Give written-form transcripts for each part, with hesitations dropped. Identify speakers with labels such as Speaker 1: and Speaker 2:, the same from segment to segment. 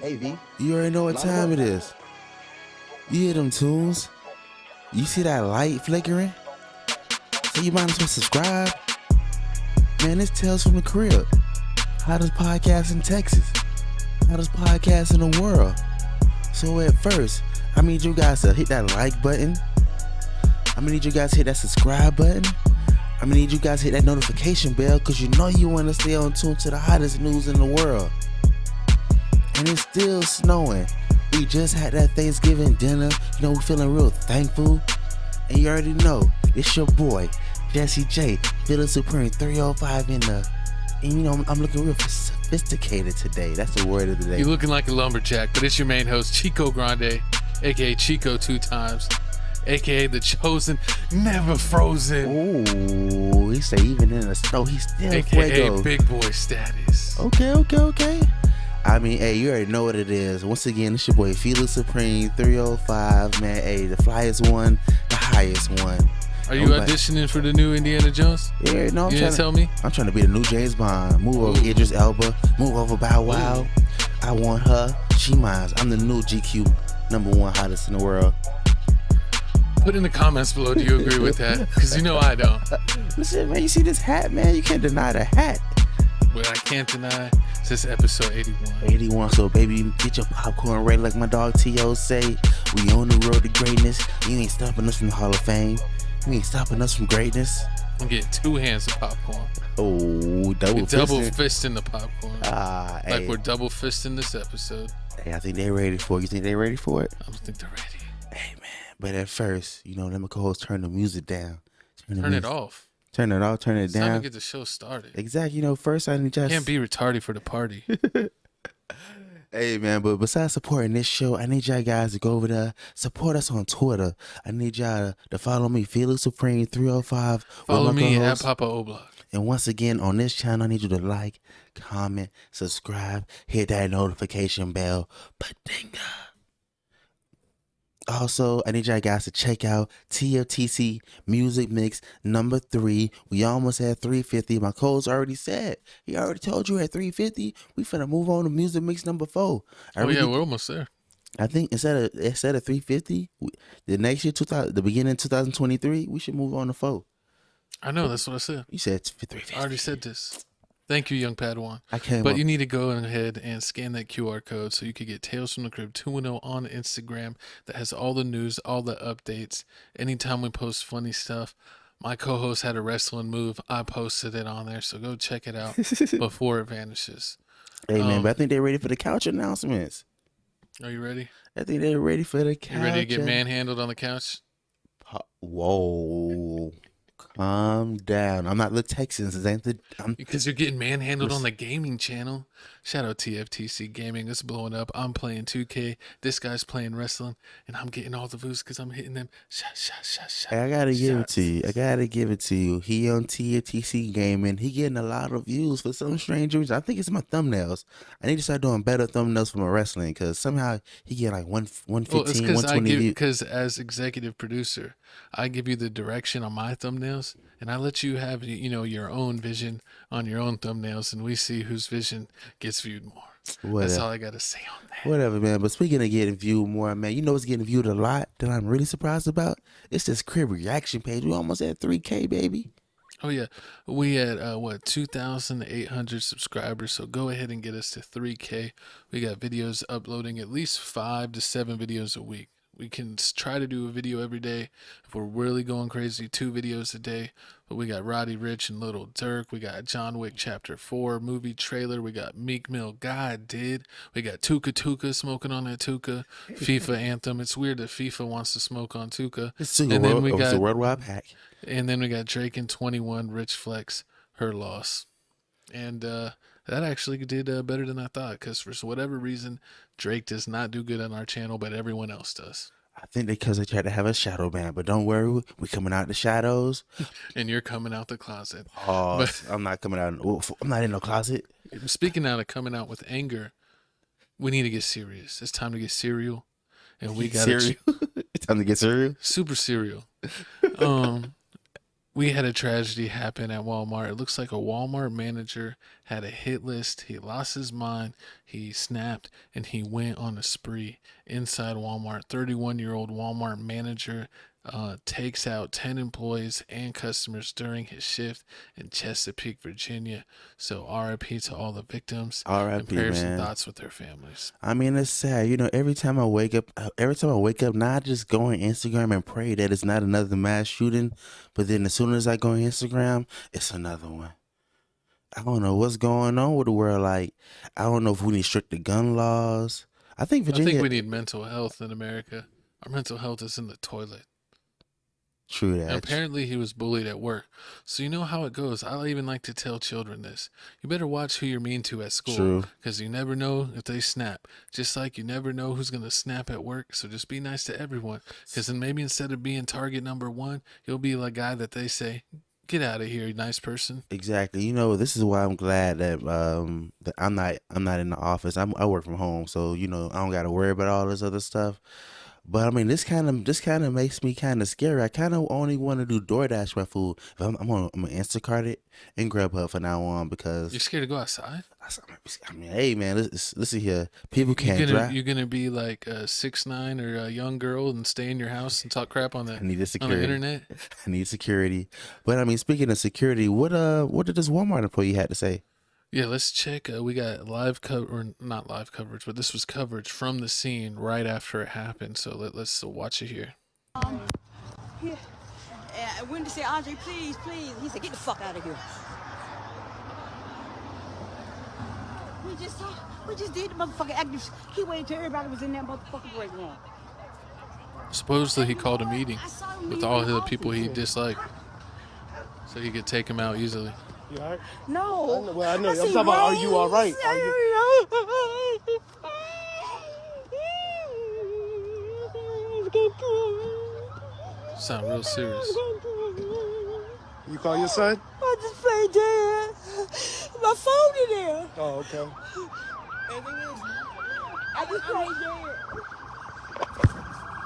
Speaker 1: Hey V,
Speaker 2: You already know what time it is. You hear them tunes? You see that light flickering? So you might as well subscribe. Man, it's Tales from the Crib. Hottest podcast in Texas. Hottest podcast in the world. So at first, I need you guys to hit that like button. I'm gonna need you guys to hit that subscribe button. I'm gonna need you guys to hit that notification bell because you know you want to stay on tune to the hottest news in the world. And it's still snowing. We just had that Thanksgiving dinner. You know, we're feeling real thankful. And you already know, it's your boy, Jesse J, Feeling Supreme 305 in the. And you know, I'm looking real sophisticated today. That's the word of the day.
Speaker 3: You're looking like a lumberjack, but it's your main host, Chico Grande, aka Chico 2 times, aka the chosen, never frozen.
Speaker 2: Ooh, he say even in the snow, he's still
Speaker 3: aka
Speaker 2: fuego.
Speaker 3: big boy status.
Speaker 2: Okay. I mean, hey, you already know what it is. Once again, it's your boy, Feeling Supreme 305, man. Hey, the flyest one, the highest one.
Speaker 3: Are you auditioning for the new Indiana Jones?
Speaker 2: Yeah, no,
Speaker 3: you didn't tell me?
Speaker 2: I'm trying to be the new James Bond. Move over Idris Elba. Move over Bow Wow. Ooh. I want her. She mine. I'm the new GQ #1 hottest in the world.
Speaker 3: Put in the comments below, do you agree with that? Because you know I don't.
Speaker 2: Listen, man, you see this hat, man? You can't deny the hat.
Speaker 3: What I can't deny is this episode 81.
Speaker 2: 81, so baby, get your popcorn ready like my dog T.O. say. We on the road to greatness. You ain't stopping us from the Hall of Fame. You ain't stopping us from greatness.
Speaker 3: I'm getting 2 hands of popcorn.
Speaker 2: Oh, double
Speaker 3: fisting the popcorn.
Speaker 2: Like
Speaker 3: hey. We're double fisting this episode.
Speaker 2: Hey, I think they're ready for it. You think they're ready for it?
Speaker 3: I think they're ready.
Speaker 2: Hey, man. But at first, you know, let my co-host turn the music down.
Speaker 3: Turn it off.
Speaker 2: Turn it off, turn it down.
Speaker 3: It's time to get the show started.
Speaker 2: Exactly. You know, first I need y'all.
Speaker 3: Can't be retarded for the party.
Speaker 2: Hey, man, but besides supporting this show, I need y'all guys to go over there, support us on Twitter. I need y'all to follow me, Feeling Supreme 305.
Speaker 3: Follow me at Papa Oblak.
Speaker 2: And once again, on this channel, I need you to like, comment, subscribe, hit that notification bell. Badinga. Also, I need y'all guys to check out TFTC Music Mix #3. We almost had 350. My coach already said. He already told you at 350. We finna move on to Music Mix #4.
Speaker 3: Yeah, we're almost there.
Speaker 2: I think instead of 350, the next year, the beginning of 2023, we should move on to 4.
Speaker 3: I know, that's what I said.
Speaker 2: You said 350.
Speaker 3: I already said this. Thank you, young Padawan.
Speaker 2: But
Speaker 3: you need to go ahead and scan that QR code so you could get Tales from the Crib 210 on Instagram that has all the news, all the updates. Anytime we post funny stuff, my co-host had a wrestling move. I posted it on there, so go check it out before it vanishes.
Speaker 2: Hey, man, but I think they're ready for the couch announcements.
Speaker 3: Are you ready?
Speaker 2: I think they're ready for the couch.
Speaker 3: You ready to get manhandled on the couch?
Speaker 2: Whoa. Calm down. I'm not the Texans.
Speaker 3: Because you're getting manhandled on the gaming channel. Shout out TFTC Gaming. It's blowing up. I'm playing 2K. This guy's playing wrestling. And I'm getting all the views because I'm hitting them.
Speaker 2: I gotta give it to you. He on TFTC Gaming. He getting a lot of views for some strange reason. I think it's my thumbnails. I need to start doing better thumbnails for my wrestling because somehow he get like 115, 120 views.
Speaker 3: Because as executive producer, I give you the direction on my thumbnails. And I let you have, your own vision on your own thumbnails, and we see whose vision gets viewed more. Whatever. That's all I got to say on that.
Speaker 2: Whatever, man. But speaking of getting viewed more, man, you know what's getting viewed a lot that I'm really surprised about? It's this crib reaction page. We almost at 3K, baby.
Speaker 3: Oh, yeah. We had, 2,800 subscribers, so go ahead and get us to 3K. We got videos uploading at least 5 to 7 videos a week. We can try to do a video every day. If we're really going crazy, 2 videos a day. But we got Roddy Ricch and Little Dirk. We got John Wick Chapter 4 movie trailer. We got Meek Mill, God Did. We got Tuka smoking on that Tuka. FIFA anthem. It's weird that FIFA wants to smoke on Tuka.
Speaker 2: It's a worldwide pack.
Speaker 3: And then we got Drake and 21, Rich Flex, Her Loss. And that actually did better than I thought because for whatever reason, Drake does not do good on our channel, but everyone else does.
Speaker 2: I think because they tried to have a shadow ban, but don't worry, we coming out the shadows.
Speaker 3: And you're coming out the closet.
Speaker 2: Oh, but I'm not coming out. I'm not in no closet.
Speaker 3: Speaking out of coming out with anger, we need to get serious. It's time to get cereal. And we got
Speaker 2: cereal. It's time to get cereal.
Speaker 3: Super cereal. We had a tragedy happen at Walmart. It looks like a Walmart manager had a hit list. He lost his mind. He snapped and he went on a spree inside Walmart. 31-year-old Walmart manager takes out 10 employees and customers during his shift in Chesapeake, Virginia. So RIP to all the victims and
Speaker 2: R.I.P.
Speaker 3: prayers and
Speaker 2: man.
Speaker 3: thoughts with their families.
Speaker 2: I mean, it's sad. You know, every time I wake up, now I just go on Instagram and pray that it's not another mass shooting. But then as soon as I go on Instagram, it's another one. I don't know what's going on with the world. Like, I don't know if we need stricter gun laws. I think
Speaker 3: I
Speaker 2: Virginia.
Speaker 3: think we need mental health in America. Our mental health is in the toilet.
Speaker 2: True
Speaker 3: And
Speaker 2: that.
Speaker 3: apparently he was bullied at work. So you know how it goes. I even like to tell children this. You better watch who you're mean to at school.
Speaker 2: True.
Speaker 3: Because you never know if they snap. Just like you never know who's going to snap at work. So just be nice to everyone. Because then maybe instead of being target number one, you'll be the guy that they say, get out of here, you nice person.
Speaker 2: Exactly. You know, this is why I'm glad that that I'm not in the office. I work from home, so you know I don't got to worry about all this other stuff. But I mean, this kind of makes me kind of scary. I kind of only want to do DoorDash my food. If I'm gonna Instacart it and Grubhub from now on because
Speaker 3: You're scared to go outside?
Speaker 2: I mean, hey man, listen here. People can't drive.
Speaker 3: You're gonna be like a 6'9" or a young girl and stay in your house and talk crap on
Speaker 2: I need the
Speaker 3: on the
Speaker 2: security.
Speaker 3: internet.
Speaker 2: I need security. But I mean, speaking of security, what did this Walmart employee had to say?
Speaker 3: Yeah, let's check. We got live cover, or not live coverage, but this was coverage from the scene right after it happened. So let's watch it here.
Speaker 1: Yeah. Wendy said, Andre, please, please. He said, get the fuck out of here. We just did the motherfucking active. He waited till everybody was in that motherfucking break room.
Speaker 3: Supposedly he called a meeting with all the people he disliked, so he could take him out easily.
Speaker 4: You all right?
Speaker 1: No.
Speaker 4: I know. I'm talking about, are you all right? Are you...
Speaker 3: Sound real serious.
Speaker 4: You call your son?
Speaker 1: I just played dead. My phone in there.
Speaker 4: Oh, okay.
Speaker 1: I just played dead.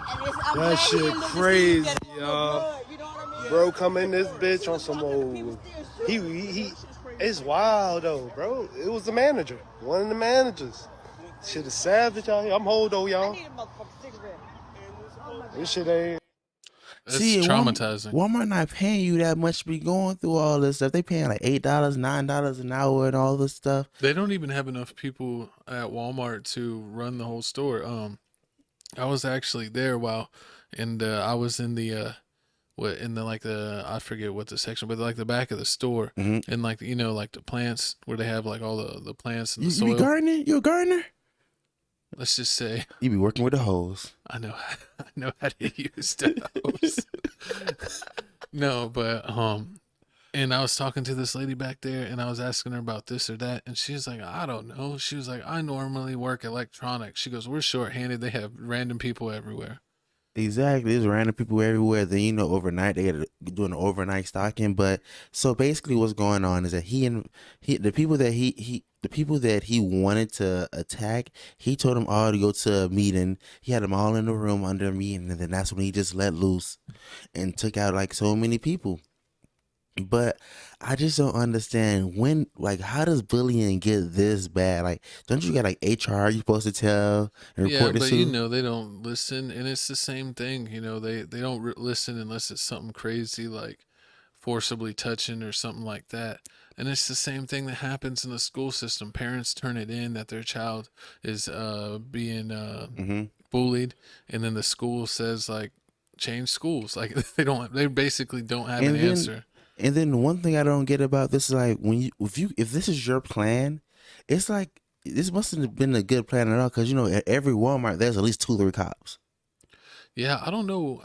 Speaker 1: I'm
Speaker 4: That
Speaker 1: glad he
Speaker 4: shit
Speaker 1: didn't look to see
Speaker 4: crazy,
Speaker 1: that it was no
Speaker 4: y'all.
Speaker 1: blood, you know what I mean?
Speaker 4: Bro, come in this bitch on some old... He it's wild, though, bro. It was the manager. One of the managers. Shit is savage out here. I'm Holdo,
Speaker 1: I
Speaker 4: y'all.
Speaker 1: need a motherfucking cigarette.
Speaker 4: This shit ain't...
Speaker 3: That's
Speaker 2: See,
Speaker 3: traumatizing.
Speaker 2: Walmart not paying you that much to be going through all this stuff. They paying like $8, $9 an hour and all this stuff.
Speaker 3: They don't even have enough people at Walmart to run the whole store. I was actually there and I was in the I forget what the section, but like the back of the store,
Speaker 2: Mm-hmm.
Speaker 3: and like like the plants where they have like all the plants and the
Speaker 2: You
Speaker 3: soil.
Speaker 2: be gardening? You a gardener?
Speaker 3: Let's just say
Speaker 2: You be working with the hose.
Speaker 3: I know how to use those. No, but and I was talking to this lady back there, and I was asking her about this or that, and she's like, I don't know. She was like, I normally work electronics. She goes, we're shorthanded. They have random people everywhere.
Speaker 2: Exactly. There's random people everywhere. Then overnight they are doing overnight stocking. But so basically, what's going on is that the people that he wanted to attack, he told them all to go to a meeting. He had them all in the room under a meeting, and then that's when he just let loose and took out like so many people. But I just don't understand how does bullying get this bad? Like, don't you got like HR you supposed to tell and
Speaker 3: Yeah,
Speaker 2: report
Speaker 3: but
Speaker 2: this to?
Speaker 3: they don't listen, and it's the same thing. They don't listen unless it's something crazy like forcibly touching or something like that. And it's the same thing that happens in the school system. Parents turn it in that their child is being
Speaker 2: Mm-hmm.
Speaker 3: bullied, and then the school says like change schools. Like they basically don't have
Speaker 2: And
Speaker 3: an
Speaker 2: then-
Speaker 3: answer.
Speaker 2: And then one thing I don't get about this is like if this is your plan, it's like this mustn't have been a good plan at all because at every Walmart there's at least 2-3 cops.
Speaker 3: Yeah, I don't know.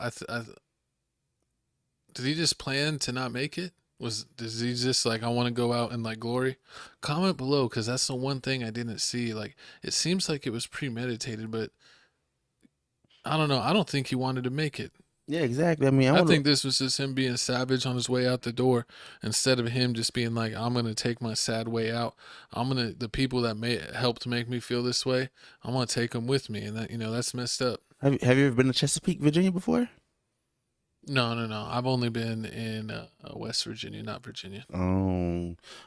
Speaker 3: Did he just plan to not make it? Does he just like I want to go out in like glory? Comment below because that's the one thing I didn't see. Like it seems like it was premeditated, but I don't know. I don't think he wanted to make it.
Speaker 2: Yeah, exactly. I mean,
Speaker 3: I think this was just him being savage on his way out the door instead of him just being like, I'm going to take my sad way out. The people that helped make me feel this way, I'm going to take them with me. And that, that's messed up.
Speaker 2: have you ever been to Chesapeake, Virginia before?
Speaker 3: No. I've only been in West Virginia, not Virginia.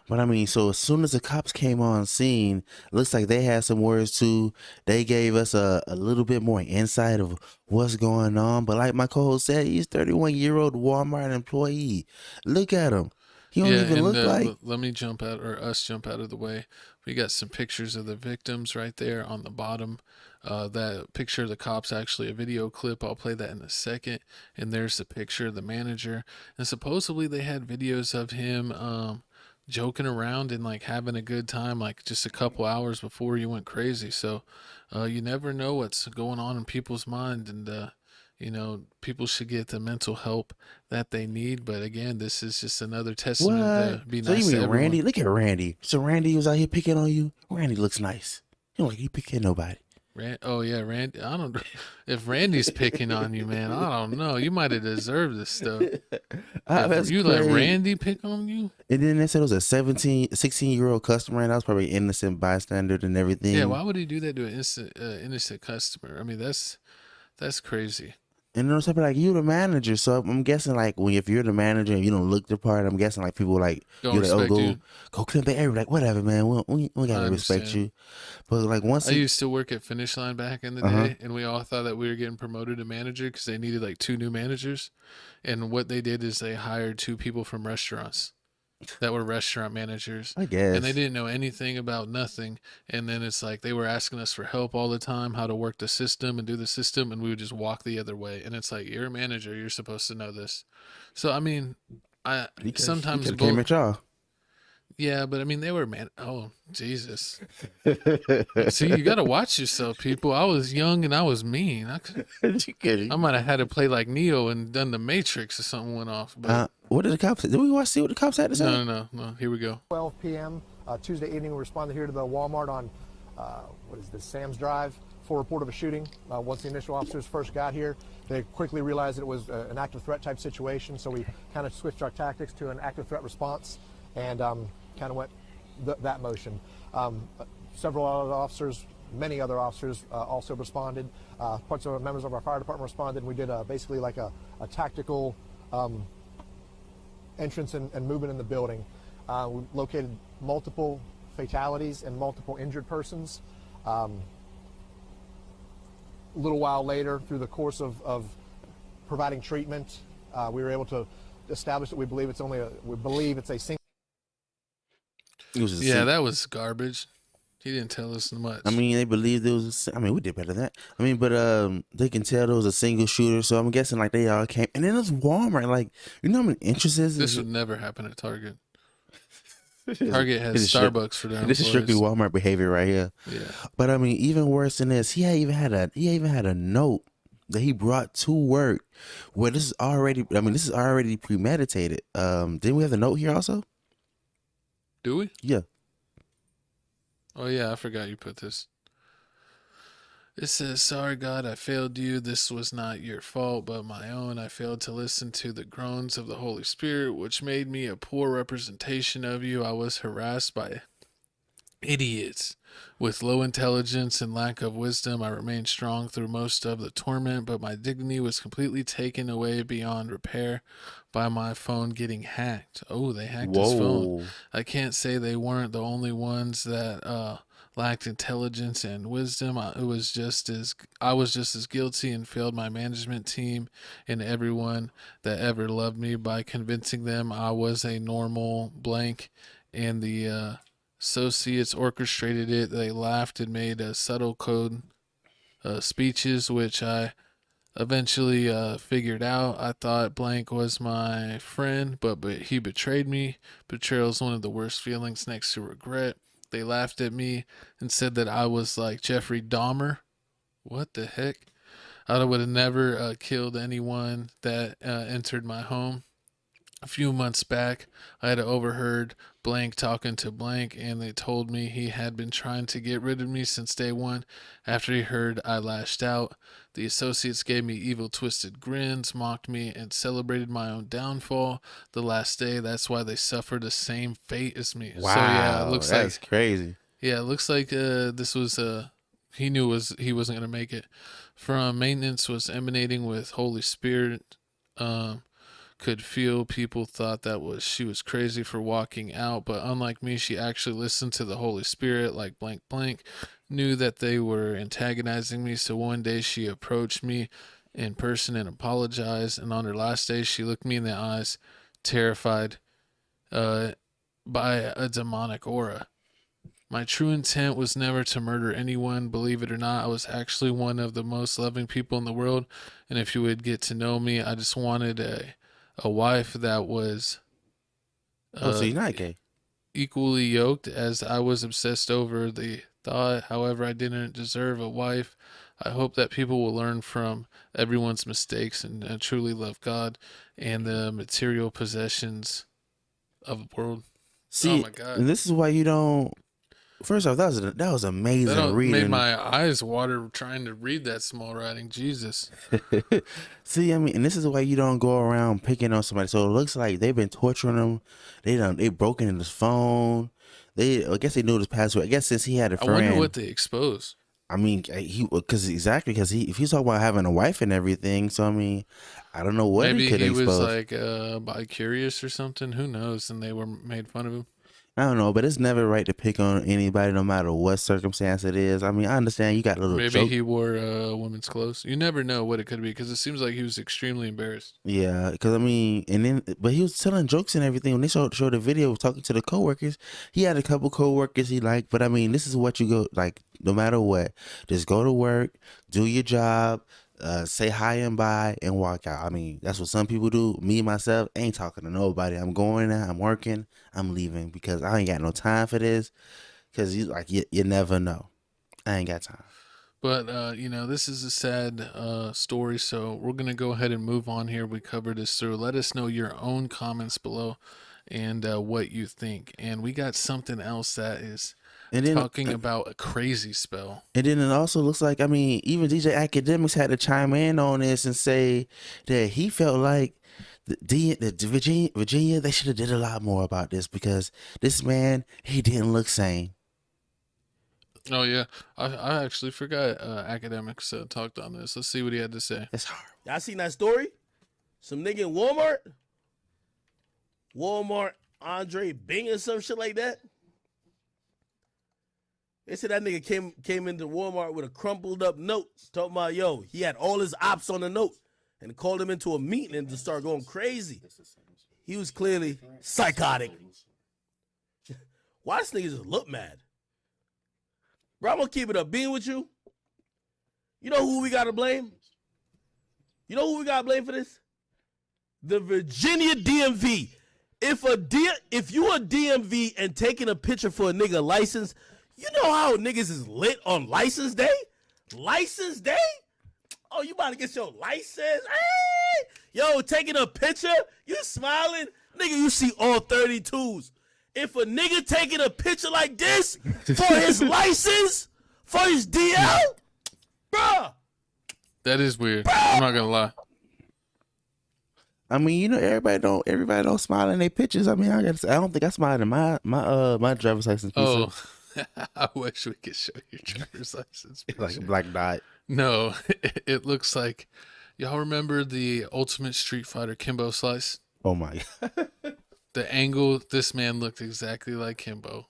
Speaker 2: But I mean, so as soon as the cops came on scene, looks like they had some words too. They gave us a little bit more insight of what's going on. But like my co-host said, he's 31-year-old Walmart employee. Look at him. He don't
Speaker 3: Yeah,
Speaker 2: even
Speaker 3: and
Speaker 2: look like.
Speaker 3: let me jump out, or us jump out of the way. We got some pictures of the victims right there on the bottom. That picture of the cops actually a video clip. I'll play that in a second. And there's the picture of the manager. And supposedly they had videos of him joking around and like having a good time, like just a couple hours before he went crazy. So you never know what's going on in people's mind, and people should get the mental help that they need. But again, this is just another testament to
Speaker 2: What?
Speaker 3: be
Speaker 2: So you
Speaker 3: nice to
Speaker 2: mean
Speaker 3: everyone.
Speaker 2: Randy? Look at Randy. So Randy was out here picking on you. Randy looks nice. You don't like he picking nobody.
Speaker 3: Oh yeah, Randy. I don't. If Randy's picking on you, man, I don't know. You might have deserved this stuff.
Speaker 2: That's
Speaker 3: If you
Speaker 2: crazy.
Speaker 3: let Randy pick on you,
Speaker 2: And then they said it was a 16-year-old customer, and that was probably innocent bystander and everything.
Speaker 3: yeah. Why would he do that to an innocent customer? I mean, that's crazy.
Speaker 2: And then something like you the manager, so I'm guessing like if you're the manager and you don't look the part, I'm guessing like people like
Speaker 3: Don't
Speaker 2: you're like, oh
Speaker 3: respect you.
Speaker 2: go clean the area, like whatever, man, we gotta
Speaker 3: I
Speaker 2: respect
Speaker 3: understand.
Speaker 2: you. But like once
Speaker 3: I used to work at Finish Line back in the day, and we all thought that we were getting promoted to manager because they needed like 2 new managers. And what they did is they hired 2 people from restaurants that were restaurant managers.
Speaker 2: I guess.
Speaker 3: And they didn't know anything about nothing. And then it's like they were asking us for help all the time, how to work the system and do the system, and we would just walk the other way. And it's like, you're a manager, you're supposed to know this. So I mean, sometimes
Speaker 2: came at y'all.
Speaker 3: yeah, but I mean, they were oh, Jesus. See, you got to watch yourself, people. I was young and I was mean. I might have had to play like Neo and done the Matrix or something went off. But
Speaker 2: What did the cops say? Did we see what the cops had to say?
Speaker 3: no. Here we go.
Speaker 5: 12 p.m. Tuesday evening, we responded here to the Walmart on, what is this, Sam's Drive, for a report of a shooting. Once the initial officers first got here, they quickly realized that it was an active threat type situation, so we kind of switched our tactics to an active threat response and kind of went that motion. Several other officers, many other officers also responded. Parts of members of our fire department responded, and we did basically like a tactical entrance and movement in the building. We located multiple fatalities and multiple injured persons. A little while later, through the course of providing treatment, we were able to establish that we believe it's a single.
Speaker 3: Yeah, that was garbage. He didn't tell us much.
Speaker 2: I mean, they believed it was. I mean, we did better than that. I mean, but they can tell there was a single shooter, so I'm guessing like they all came. And then it's Walmart. Like, you know how many interests
Speaker 3: This would never happen at Target. Target has Starbucks for their employees.
Speaker 2: This is strictly Walmart behavior right here.
Speaker 3: Yeah.
Speaker 2: But I mean, even worse than this, he even had a note that he brought to work where this is already premeditated. Didn't we have the note here also?
Speaker 3: Do we?
Speaker 2: Yeah.
Speaker 3: Oh, yeah, I forgot you put this. It says, sorry, God, I failed you. This was not your fault, but my own. I failed to listen to the groans of the Holy Spirit, which made me a poor representation of you. I was harassed by idiots with low intelligence and lack of wisdom. I remained strong through most of the torment, but my dignity was completely taken away beyond repair by my phone getting hacked. Oh, they hacked his phone. I can't say they weren't the only ones that lacked intelligence and wisdom. I was just as guilty and failed my management team and everyone that ever loved me by convincing them I was a normal blank, and the associates orchestrated it. They laughed and made subtle code speeches, which I eventually figured out. I thought blank was my friend, but he betrayed me. Betrayal is one of the worst feelings next to regret. They laughed at me and said that I was like Jeffrey Dahmer. What the heck? I would have never killed anyone that entered my home. A few months back, I had overheard blank talking to blank, and they told me he had been trying to get rid of me since day one. After he heard I lashed out, the associates gave me evil, twisted grins, mocked me, and celebrated my own downfall. The last day, that's why they suffered the same fate as me.
Speaker 2: Wow,
Speaker 3: so yeah, it looks
Speaker 2: that's crazy.
Speaker 3: Yeah, it looks like this was he knew he wasn't gonna make it. From maintenance was emanating with Holy Spirit. could feel people thought she was crazy for walking out, but unlike me, she actually listened to the Holy Spirit, like blank blank, knew that they were antagonizing me. So one day she approached me in person and apologized, and on her last day she looked me in the eyes, terrified by a demonic aura. My true intent was never to murder anyone. Believe it or not, I was actually one of the most loving people in the world. And if you would get to know me, I just wanted a wife that was
Speaker 2: So you're not gay?
Speaker 3: equally yoked, as I was obsessed over the thought. However, I didn't deserve a wife. I hope that people will learn from everyone's mistakes and truly love God and the material possessions of the world.
Speaker 2: See,
Speaker 3: oh my God.
Speaker 2: and this is why you don't. First off, that was amazing
Speaker 3: That
Speaker 2: reading.
Speaker 3: made my eyes water trying to read that small writing. Jesus.
Speaker 2: See, I mean, and this is why you don't go around picking on somebody. So it looks like they've been torturing him. They broken in his phone. I guess they knew his password. I guess since he had a friend.
Speaker 3: I wonder what they exposed.
Speaker 2: I mean, because if he's talking about having a wife and everything, so I mean, I don't know what
Speaker 3: Maybe
Speaker 2: he could
Speaker 3: he
Speaker 2: expose.
Speaker 3: was like bi-curious or something. Who knows? And they were made fun of him.
Speaker 2: I don't know, but it's never right to pick on anybody, no matter what circumstance it is. I mean, I understand you got a little.
Speaker 3: Maybe he wore women's clothes. You never know what it could be, because it seems like he was extremely embarrassed.
Speaker 2: Yeah, because I mean, but he was telling jokes and everything. When they showed the video, talking to the coworkers, he had a couple coworkers he liked. But I mean, this is what you go like. No matter what, just go to work, do your job, say hi and bye, and walk out. I mean, that's what some people do. Me, myself, ain't talking to nobody. I'm going there, I'm working, I'm leaving, because I ain't got no time for this. Because you never know. I ain't got time.
Speaker 3: But, this is a sad story, so we're going to go ahead and move on here. We covered this through. Let us know your own comments below and what you think. And we got something else that is talking about a crazy spell.
Speaker 2: And then it also looks like, I mean, even DJ Academics had to chime in on this and say that he felt like Virginia, they should have did a lot more about this, because this man, he didn't look sane.
Speaker 3: Oh, yeah. I actually forgot Academics talked on this. Let's see what he had to say.
Speaker 2: It's horrible.
Speaker 6: Y'all seen that story? Some nigga in Walmart, Andre Bing or some shit like that. They said that nigga came into Walmart with a crumpled up note talking about, yo, he had all his ops on the note and called him into a meeting and just started going crazy. He was clearly psychotic. Why this nigga just look mad? Bro, I'm gonna keep it up. Being with you, you know who we gotta blame? You know who we gotta blame for this? The Virginia DMV. If you a DMV and taking a picture for a nigga license, you know how niggas is lit on license day? License day? Oh, you about to get your license? Hey! Yo, taking a picture? You smiling? Nigga, you see all 32s. If a nigga taking a picture like this for his license, for his DL, bruh.
Speaker 3: That is weird. I'm not gonna lie.
Speaker 2: I mean, you know, everybody don't smile in their pictures. I mean, I don't think I smiled in my driver's license piece.
Speaker 3: Oh, I wish we could show your driver's license picture.
Speaker 2: Like a black dot.
Speaker 3: No, it looks like, y'all remember the Ultimate Street Fighter Kimbo Slice?
Speaker 2: Oh my God.
Speaker 3: The angle, this man looked exactly like Kimbo.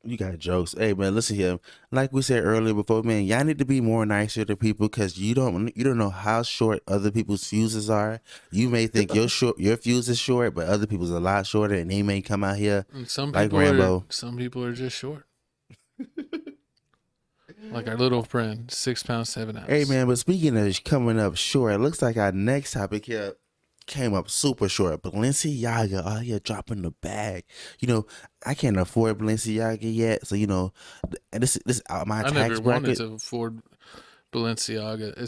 Speaker 2: You got jokes. Hey man, listen here. Like we said earlier before, man, y'all need to be more nicer to people, because you don't know how short other people's fuses are. You may think your fuse is short, but other people's a lot shorter, and they may come out here
Speaker 3: And some
Speaker 2: like
Speaker 3: people
Speaker 2: Rambo.
Speaker 3: some people are just short. Like our little friend, 6 pounds 7 ounces.
Speaker 2: Hey man, but speaking of coming up short, it looks like our next topic here came up super short. Balenciaga out here dropping the bag. You know, I can't afford Balenciaga yet, so you know, this out my
Speaker 3: I
Speaker 2: tax
Speaker 3: never
Speaker 2: bracket.
Speaker 3: wanted to afford Balenciaga.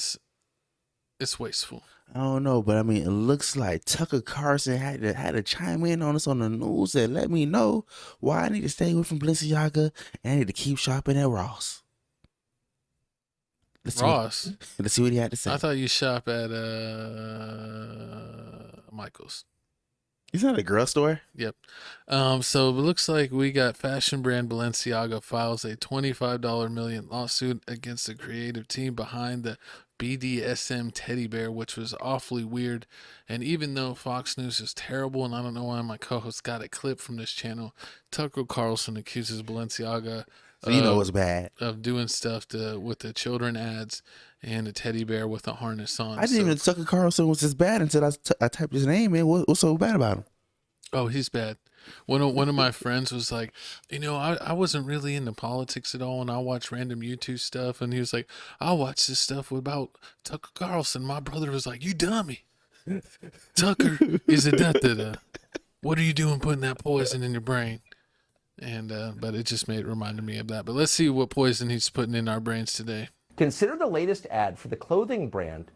Speaker 3: It's wasteful.
Speaker 2: I don't know, but I mean, it looks like Tucker Carlson had to chime in on us on the news and let me know why I need to stay away from Balenciaga and I need to keep shopping at Ross.
Speaker 3: Ross?
Speaker 2: Let's see what he had to say.
Speaker 3: I thought you shop at Michael's.
Speaker 2: Isn't that a girl store?
Speaker 3: Yep. So it looks like we got fashion brand Balenciaga files a $25 million lawsuit against the creative team behind the BDSM teddy bear, which was awfully weird. And even though Fox News is terrible, and I don't know why my co-host got a clip from this channel, Tucker Carlson accuses Balenciaga
Speaker 2: So you know it's bad.
Speaker 3: of doing stuff with the children ads and a teddy bear with a harness on.
Speaker 2: I didn't even know Tucker Carlson was this bad until I typed his name in. What's so bad about him?
Speaker 3: Oh, he's bad. One of my friends was like, I wasn't really into politics at all, and I watch random YouTube stuff. And he was like, I watch this stuff about Tucker Carlson. My brother was like, you dummy. Tucker is a da-da-da. What are you doing putting that poison in your brain? And but it just reminded me of that. But let's see what poison he's putting in our brains today.
Speaker 7: Consider the latest ad for the clothing brand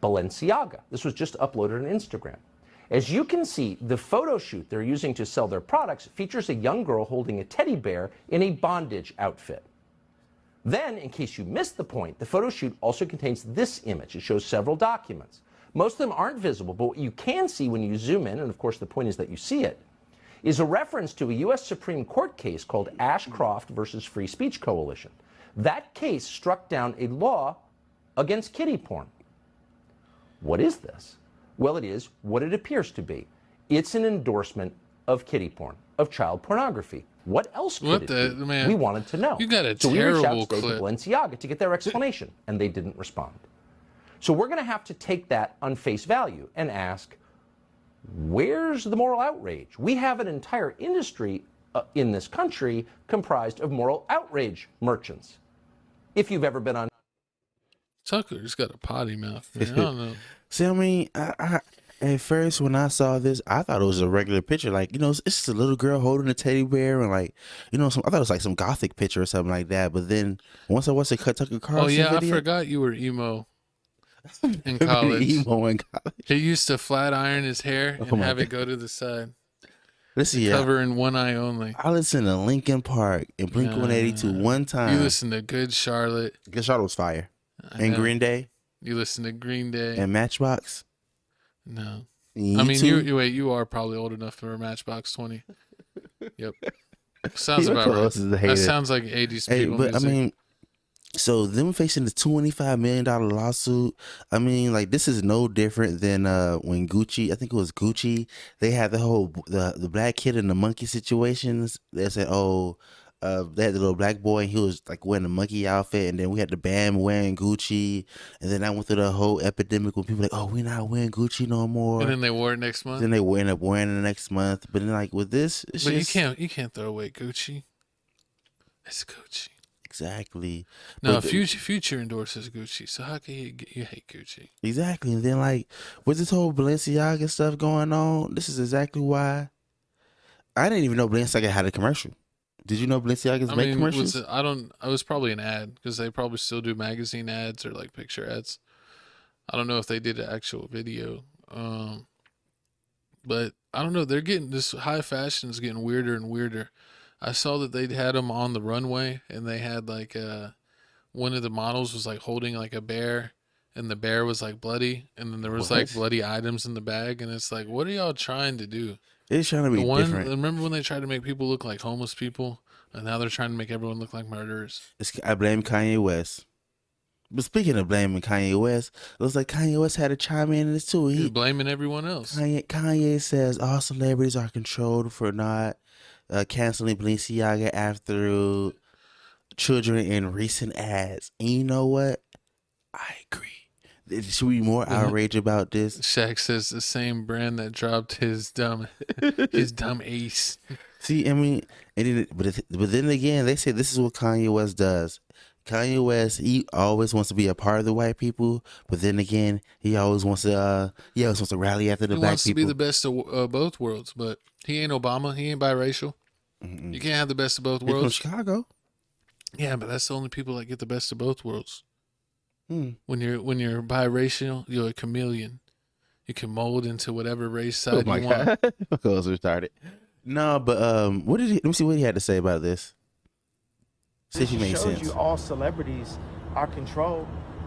Speaker 7: Balenciaga. This was just uploaded on Instagram. As you can see, the photo shoot they're using to sell their products features a young girl holding a teddy bear in a bondage outfit. Then, in case you missed the point, the photo shoot also contains this image. It shows several documents. Most of them aren't visible, but what you can see when you zoom in, and of course the point is that you see it, is a reference to a U.S. Supreme Court case called Ashcroft versus Free Speech Coalition. That case struck down a law against kiddie porn. What is this? Well, it is what it appears to be. It's an endorsement of kiddie porn, of child pornography. What else could it be?
Speaker 3: Man,
Speaker 7: we wanted to know.
Speaker 3: You got a
Speaker 7: so we reached
Speaker 3: terrible
Speaker 7: out today
Speaker 3: clip.
Speaker 7: to Balenciaga to get their explanation, and they didn't respond. So we're going to have to take that on face value and ask, where's the moral outrage? We have an entire industry in this country comprised of moral outrage merchants. If you've ever been on...
Speaker 3: Tucker's got a potty mouth, man. I don't know.
Speaker 2: See, I mean, I at first when I saw this, I thought it was a regular picture. Like, it's just a little girl holding a teddy bear and like, I thought it was like some gothic picture or something like that. But then once I watched the Tucker Carlson video,
Speaker 3: I forgot you were emo in college.
Speaker 2: Emo in college.
Speaker 3: He used to flat iron his hair and have it go to the side.
Speaker 2: Listen,
Speaker 3: Covering one eye only.
Speaker 2: I listened to Linkin Park and Blink-182 one time.
Speaker 3: You listened to Good Charlotte.
Speaker 2: Good Charlotte was fire. And Green Day.
Speaker 3: You listened to Green Day.
Speaker 2: And Matchbox.
Speaker 3: No.
Speaker 2: And
Speaker 3: I mean, you are probably old enough for Matchbox 20. Yep. Sounds about right. That sounds like 80s people
Speaker 2: but
Speaker 3: music.
Speaker 2: I mean, so them facing the $25 million lawsuit, I mean, like, this is no different than when Gucci, I think it was Gucci, they had the black kid and the monkey situations. They said, they had the little black boy and he was like wearing a monkey outfit, and then we had the band wearing Gucci, and then I went through the whole epidemic when people like, we're not wearing Gucci no more.
Speaker 3: And then they wore it next month.
Speaker 2: Then they end up wearing it the next month. But then like with this, it's
Speaker 3: but
Speaker 2: just...
Speaker 3: you can't throw away Gucci. It's Gucci.
Speaker 2: Exactly.
Speaker 3: No, Future endorses Gucci, so how can you hate Gucci?
Speaker 2: Exactly. And then like with this whole Balenciaga stuff going on, this is exactly why I didn't even know Balenciaga had a commercial. Did you know Balenciaga's make commercials?
Speaker 3: It was probably an ad, because they probably still do magazine ads or like picture ads. I don't know if they did an actual video. But I don't know. They're getting, this high fashion is getting weirder and weirder. I saw that they'd had them on the runway, and they had like one of the models was like holding like a bear, and the bear was like bloody, and then there was like bloody items in the bag, and it's like, what are y'all trying to do?
Speaker 2: They're trying to be different.
Speaker 3: Remember when they tried to make people look like homeless people, and now they're trying to make everyone look like murderers?
Speaker 2: I blame Kanye West. But speaking of blaming Kanye West, it looks like Kanye West had to chime in this too.
Speaker 3: He's blaming everyone else.
Speaker 2: Kanye says all celebrities are controlled for not canceling Balenciaga after children in recent ads. And you know what? I agree. Should we be more outraged about this?
Speaker 3: Shaq says the same brand that dropped his dumb ace.
Speaker 2: See, I mean, but then again, they say this is what Kanye West does. Kanye West, he always wants to be a part of the white people, but then again, he always wants to rally after the black people. He
Speaker 3: wants to be the best of both worlds, but he ain't Obama. He ain't biracial. Mm-mm. You can't have the best of both worlds.
Speaker 2: He's from Chicago.
Speaker 3: Yeah, but that's the only people that get the best of both worlds. When you're biracial, you're a chameleon. You can mold into whatever race side you want.
Speaker 2: Because we started. No, but let me see what he had to say about this. See if he makes sense.
Speaker 8: You all celebrities are controlled.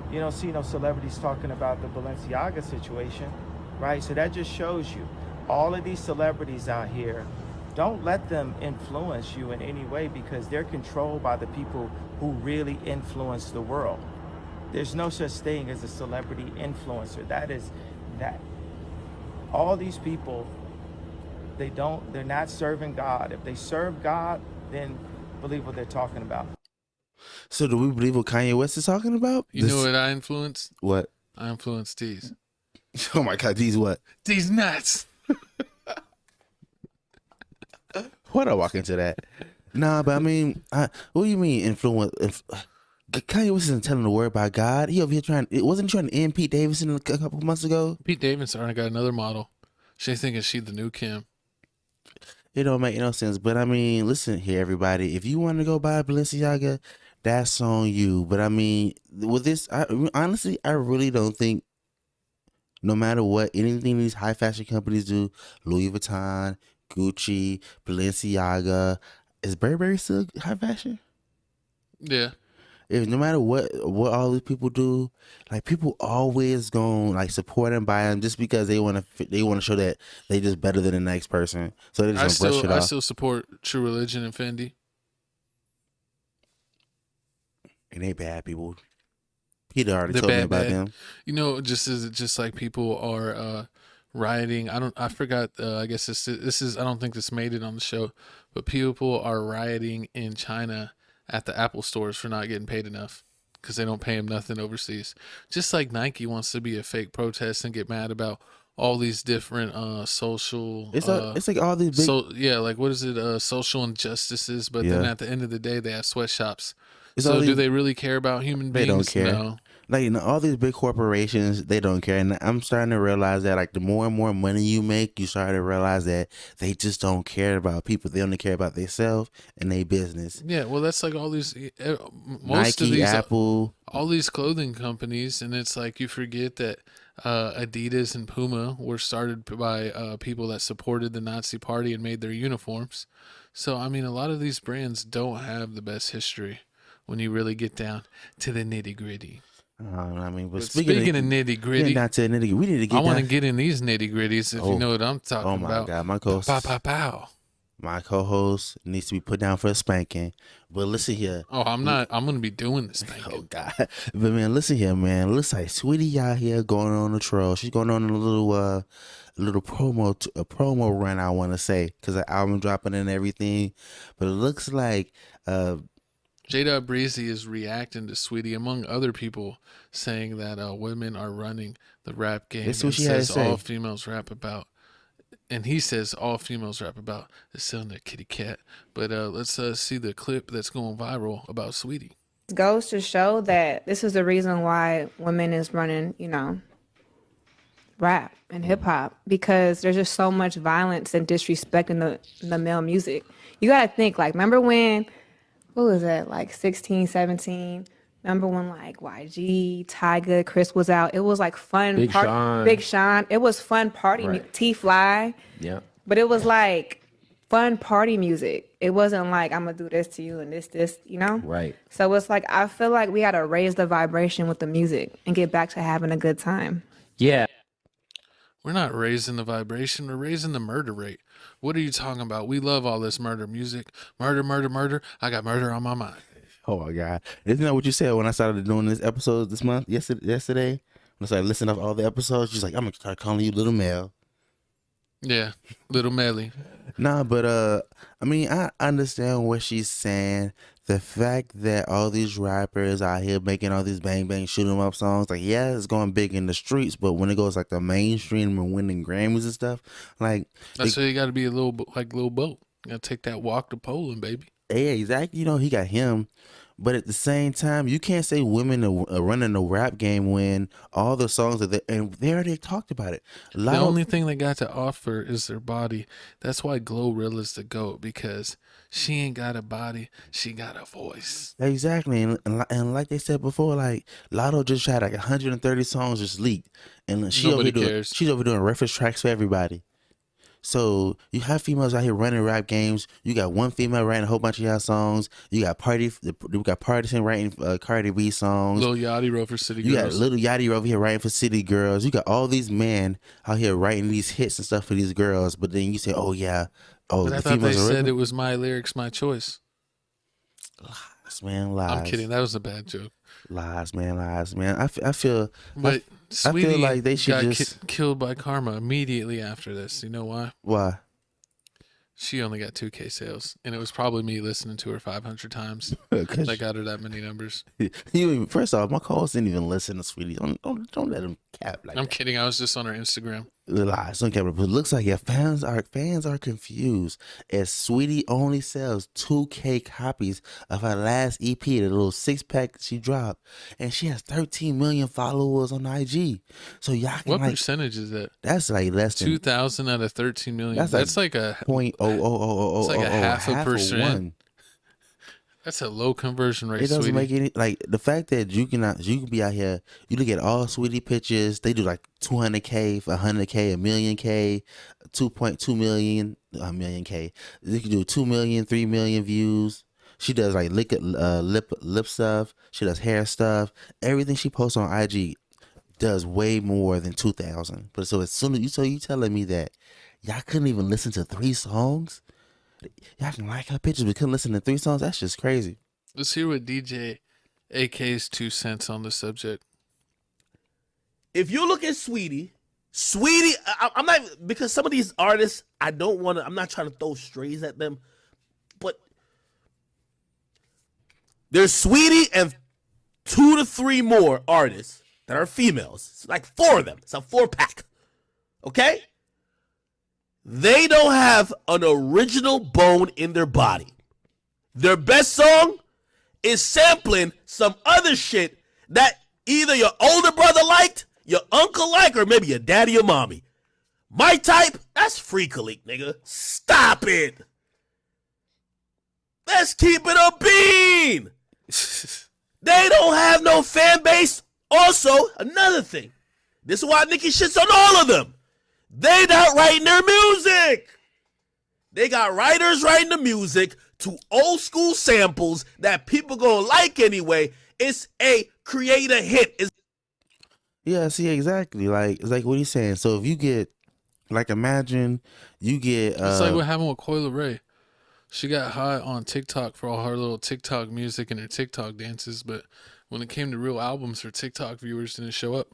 Speaker 8: You don't see no celebrities talking about the Balenciaga situation, right? So that just shows you all of these celebrities out here, don't let them influence you in any way, because they're controlled by the people who really influence the world. There's no such thing as a celebrity influencer. That all these people, they're not serving God. If they serve God, then believe what they're talking about.
Speaker 2: So do we believe what Kanye West is talking about?
Speaker 3: You know what I influenced?
Speaker 2: What?
Speaker 3: I influenced these.
Speaker 2: Oh my God, these what?
Speaker 3: These nuts.
Speaker 2: Why'd I walk into that? Nah, but I mean, what do you mean influence? Kanye West isn't telling the word about God. He over here wasn't he trying to end Pete Davidson a couple months ago?
Speaker 3: Pete Davidson already got another model. She's thinking she the new Kim.
Speaker 2: It don't make no sense. But I mean, listen here, everybody. If you want to go buy Balenciaga, that's on you. But I mean, with this, honestly, I really don't think, no matter what, anything these high fashion companies do, Louis Vuitton, Gucci, Balenciaga, is Burberry still high fashion?
Speaker 3: Yeah.
Speaker 2: If no matter what all these people do, like people always gonna like support and buy them just because they want to show that they just better than the next person. So they just brush it off.
Speaker 3: I still support True Religion and Fendi.
Speaker 2: And they bad people. Peter already told me about them.
Speaker 3: You know, just like people are rioting. I forgot. I guess this is. I don't think this made it on the show, but people are rioting in China at the Apple stores for not getting paid enough because they don't pay them nothing overseas. Just like Nike wants to be a fake protest and get mad about all these different social.
Speaker 2: It's like all these big.
Speaker 3: Like what is it? Social injustices. But then at the end of the day, they have sweatshops.
Speaker 2: So
Speaker 3: do they really care about human beings?
Speaker 2: They don't care.
Speaker 3: No.
Speaker 2: Like, all these big corporations, they don't care. And I'm starting to realize that, like, the more and more money you make, you start to realize that they just don't care about people. They only care about themselves and their business.
Speaker 3: Yeah, well, that's like all these,
Speaker 2: Nike,
Speaker 3: of these,
Speaker 2: Apple,
Speaker 3: all these clothing companies, and it's like you forget that Adidas and Puma were started by people that supported the Nazi Party and made their uniforms. So, I mean, a lot of these brands don't have the best history when you really get down to the nitty gritty.
Speaker 2: I mean, but
Speaker 3: speaking of nitty gritty,
Speaker 2: not to nitty. We need to get.
Speaker 3: I want to get in these nitty gritties if you know what I'm talking about.
Speaker 2: Oh my God, my co-host.
Speaker 3: Pow.
Speaker 2: My co-host needs to be put down for a spanking. But listen here.
Speaker 3: Oh, I'm not. I'm gonna be doing the spanking.
Speaker 2: Oh God. But man, listen here, man. Looks like Sweetie out here going on a troll. She's going on a little promo run. I want to say because the album dropping and everything. But it looks like
Speaker 3: J-Dub Breezy is reacting to Sweetie, among other people, saying that women are running the rap game.
Speaker 2: That's what she had to say.
Speaker 3: All females rap about, and he says all females rap about is selling their kitty cat. But let's see the clip that's going viral about Sweetie.
Speaker 9: It goes to show that this is the reason why women is running, rap and hip hop, because there's just so much violence and disrespect in the male music. You got to think, like, remember when, what was that, like 16, 17? Remember when like YG, Tyga, Chris was out? It was like fun. Big Sean. It was fun party. Right. T-Fly.
Speaker 10: Yeah.
Speaker 9: But it was like fun party music. It wasn't like, I'm going to do this to you and this,
Speaker 10: Right.
Speaker 9: So it's like, I feel like we got to raise the vibration with the music and get back to having a good time.
Speaker 10: Yeah.
Speaker 3: We're not raising the vibration. We're raising the murder rate. What are you talking about? We love all this murder music. Murder. I got murder on my mind.
Speaker 2: Oh my God. Isn't that what you said when I started doing this episode this month? Yesterday? When I started listening to all the episodes, she's like, I'm going to start calling you Little Mel.
Speaker 3: Yeah, Little Melly.
Speaker 2: Nah, but I mean, I understand what she's saying. The fact that all these rappers out here making all these bang bang shoot 'em up songs, like, yeah, it's going big in the streets, but when it goes like the mainstream and winning Grammys and stuff, like,
Speaker 3: that's why you got to be a little like Lil Boat. You got to take that walk to Poland, baby.
Speaker 2: Yeah, exactly. He got him. But at the same time, you can't say women are running the rap game when all the songs are there, and they already talked about it.
Speaker 3: The only thing they got to offer is their body. That's why Glorilla's the GOAT, because she ain't got a body, she got a voice.
Speaker 2: Exactly, and like they said before, like Lotto just had like 130 songs just leaked, and she's over doing reference tracks for everybody. So you have females out here running rap games. You got one female writing a whole bunch of y'all songs. You got Partisan writing Cardi B songs.
Speaker 3: Lil Yachty wrote for City Girls.
Speaker 2: You got Lil Yachty over here writing for City Girls. You got all these men out here writing these hits and stuff for these girls. But then you say, oh yeah,
Speaker 3: but I thought they said it was my lyrics, my choice.
Speaker 2: man, lies.
Speaker 3: I'm kidding. That was a bad joke.
Speaker 2: Lies, man. I feel,
Speaker 3: But
Speaker 2: I
Speaker 3: Sweetie
Speaker 2: feel like they should
Speaker 3: got
Speaker 2: just
Speaker 3: killed by karma immediately after this. You know why?
Speaker 2: why?
Speaker 3: She only got 2K sales, and it was probably me listening to her 500 times that got her that many numbers.
Speaker 2: You even, first off, my calls didn't even listen to Sweetie. Don't let them cap like
Speaker 3: I'm
Speaker 2: that.
Speaker 3: kidding. I was just on her Instagram.
Speaker 2: Lies, don't cap. But it looks like fans are confused as Sweetie only sells 2K copies of her last EP, the little 6-pack she dropped, and she has 13 million followers on IG. So y'all can
Speaker 3: What
Speaker 2: like
Speaker 3: percentage is that?
Speaker 2: that's like less than
Speaker 3: 2,000 out of 13 million. That's like a
Speaker 2: point
Speaker 3: It's like a half a
Speaker 2: half
Speaker 3: percent.
Speaker 2: one.
Speaker 3: That's a low conversion rate.
Speaker 2: It doesn't
Speaker 3: Sweetie.
Speaker 2: make any like the fact that you can be out here. You look at all Sweetie pictures. They do like 200K, 100K, a million K, 2.2 million, a million K. They can do 2 million, 3 million views. She does like lip stuff. She does hair stuff. Everything she posts on IG does way more than 2,000. But so as soon as you telling me that y'all couldn't even listen to 3 songs. Y'all can like her pictures, but couldn't listen to 3 songs. That's just crazy.
Speaker 3: Let's hear what DJ AK's 2 cents on the subject.
Speaker 6: If you look at Sweetie, I'm not, because some of these artists, I'm not trying to throw strays at them, but there's Sweetie and 2 to 3 more artists that are females. It's like 4 of them. It's a 4-pack. Okay? They don't have an original bone in their body. Their best song is sampling some other shit that either your older brother liked, your uncle liked, or maybe your daddy or mommy. My type, that's Freak Leak, nigga. Stop it. Let's keep it a bean. They don't have no fan base. Also, another thing. This is why Nicki shits on all of them. They not writing their music. They got writers writing the music to old school samples that people gonna like anyway. It's a creator hit.
Speaker 2: Yeah, see, exactly. Like it's like what he's saying. So if you get, like, imagine you get.
Speaker 3: It's like what happened with Coyle Ray. She got hot on TikTok for all her little TikTok music and her TikTok dances, but when it came to real albums, her TikTok viewers didn't show up.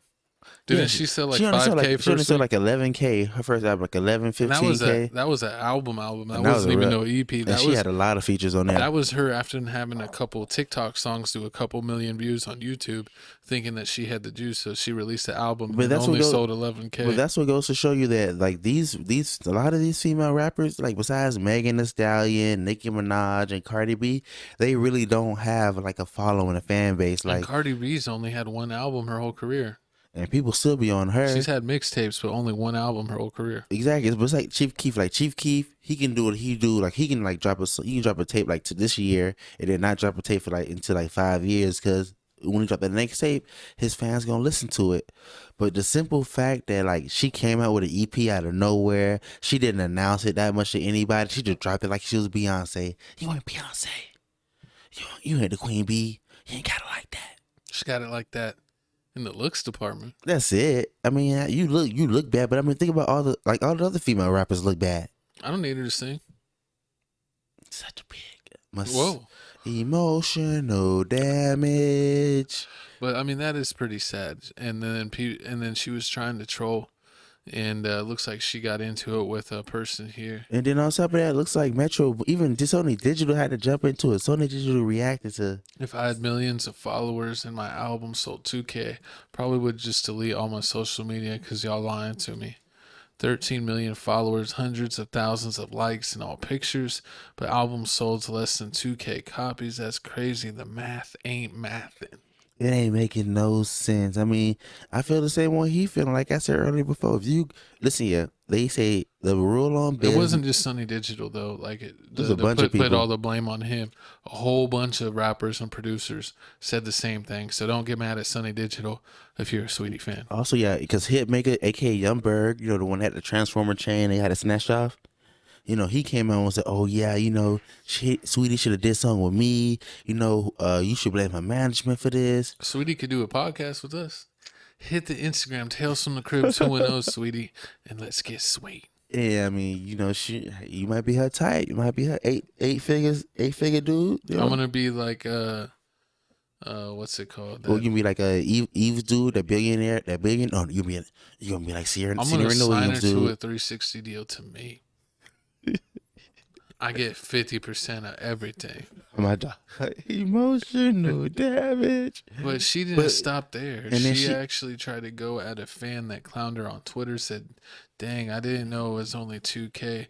Speaker 3: Didn't she sell like 5K?
Speaker 2: She only sold like 11K. Her first album, like 11, 15K.
Speaker 3: That was an album. That wasn't even no EP.
Speaker 2: And she had a lot of features on there.
Speaker 3: That was her after having a couple TikTok songs do a couple million views on YouTube, thinking that she had the juice, so she released the album and only sold 11K.
Speaker 2: But that's what goes to show you that like a lot of these female rappers, like besides Megan Thee Stallion, Nicki Minaj, and Cardi B, they really don't have like a following, a fan base. Like
Speaker 3: and Cardi B's only had one album her whole career.
Speaker 2: And people still be on her.
Speaker 3: She's had mixtapes, but only one album her whole career.
Speaker 2: Exactly. But it's like Chief Keef. Like Chief Keef, he can do what he do. Like he can drop a tape like to this year and then not drop a tape for like until like 5 years, because when he drop the next tape, his fans gonna listen to it. But the simple fact that like she came out with an EP out of nowhere, she didn't announce it that much to anybody. She just dropped it like she was Beyonce. You ain't Beyonce. You ain't the Queen Bee. You ain't got it like that.
Speaker 3: She got it like that. In the looks department.
Speaker 2: That's it. I mean, you look bad, but I mean, think about all the other female rappers look bad.
Speaker 3: I don't need her to sing.
Speaker 2: Such a
Speaker 3: whoa,
Speaker 2: emotional damage.
Speaker 3: But I mean, that is pretty sad. And then she was trying to troll, and looks like she got into it with a person here.
Speaker 2: And then on top of that, it looks like Metro, even Sony Digital had to jump into it. Sony Digital reacted to.
Speaker 3: If I had millions of followers and my album sold 2K, probably would just delete all my social media because y'all lying to me. 13 million followers, hundreds of thousands of likes and all pictures, but album sold to less than 2K copies. That's crazy. The math ain't mathing.
Speaker 2: It ain't making no sense. I mean, I feel the same way he feeling. Like I said earlier before, if you listen here, they say the rule on business.
Speaker 3: It wasn't just Sonny Digital though. Like
Speaker 2: There's a bunch of people
Speaker 3: put all the blame on him. A whole bunch of rappers and producers said the same thing. So don't get mad at Sonny Digital if you're a Sweetie fan.
Speaker 2: Also, yeah, because Hitmaker, aka Youngberg, the one that had the Transformer chain, they had it snatched off. He came out and said, "Oh yeah, Sweetie should have did something with me. You should blame her management for this."
Speaker 3: Sweetie could do a podcast with us. Hit the Instagram, Tales from the Crib 210, Sweetie, and let's get sweet.
Speaker 2: Yeah, I mean, you know, you might be her type. You might be her eight figure dude. You know?
Speaker 3: I'm gonna be like what's it called?
Speaker 2: Or you can be like a Eve's dude, that billionaire, Oh, you gonna be like Sierra.
Speaker 3: I'm gonna sign her
Speaker 2: dude.
Speaker 3: to a 360 deal to me. I get 50% of everything.
Speaker 2: My dog, emotional damage.
Speaker 3: But she didn't stop there.
Speaker 2: And then
Speaker 3: She actually tried to go at a fan that clowned her on Twitter. Said, "Dang, I didn't know it was only 2K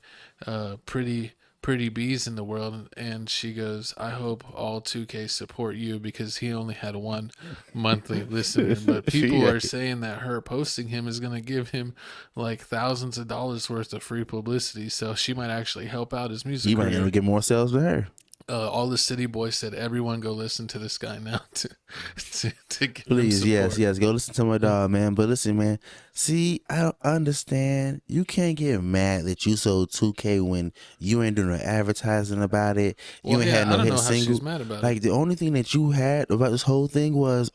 Speaker 3: pretty bees in the world." And she goes, "I hope all 2K support you because he only had one monthly listener." But people are saying that her posting him is going to give him like thousands of dollars worth of free publicity. So she might actually help out his music.
Speaker 2: You might even get more sales than her.
Speaker 3: All the city boys said, "Everyone go listen to this guy now to get
Speaker 2: Please,
Speaker 3: him support."
Speaker 2: yes, go listen to my dog, man. But listen, man. See, I don't understand. You can't get mad that you sold 2K when you ain't doing no advertising about it. You ain't had no hit single.
Speaker 3: She's mad about
Speaker 2: like
Speaker 3: it.
Speaker 2: the only thing that you had about this whole thing was,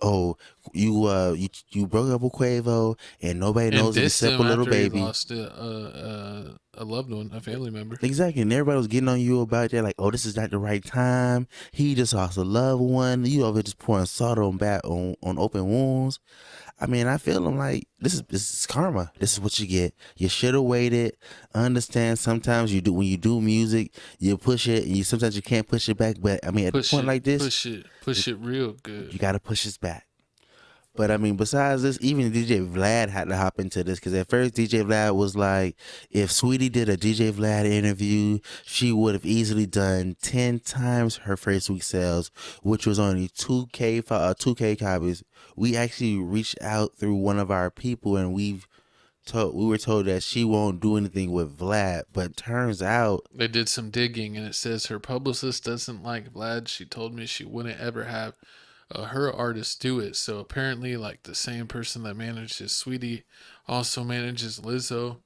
Speaker 2: you broke up with Quavo and nobody knows it except for Little Baby.
Speaker 3: He lost a loved one, a family member.
Speaker 2: Exactly, and everybody was getting on you about that, like, oh, this is not the right time. He just lost a loved one. You over just pouring salt on open wounds. I mean, I feel them like this is karma. This is what you get. You should have waited. Understand? Sometimes when you do music, you push it, and sometimes you can't push it back. But I mean, at a point like this,
Speaker 3: push it real good.
Speaker 2: You gotta push it back. But I mean, besides this, even DJ Vlad had to hop into this because at first DJ Vlad was like, if Sweetie did a DJ Vlad interview, she would have easily done 10 times her first week sales, which was only 2K copies. We actually reached out through one of our people and we were told that she won't do anything with Vlad, but turns out
Speaker 3: they did some digging and it says her publicist doesn't like Vlad. She told me she wouldn't ever have her artists do it. So apparently, like, the same person that manages Sweetie also manages Lizzo,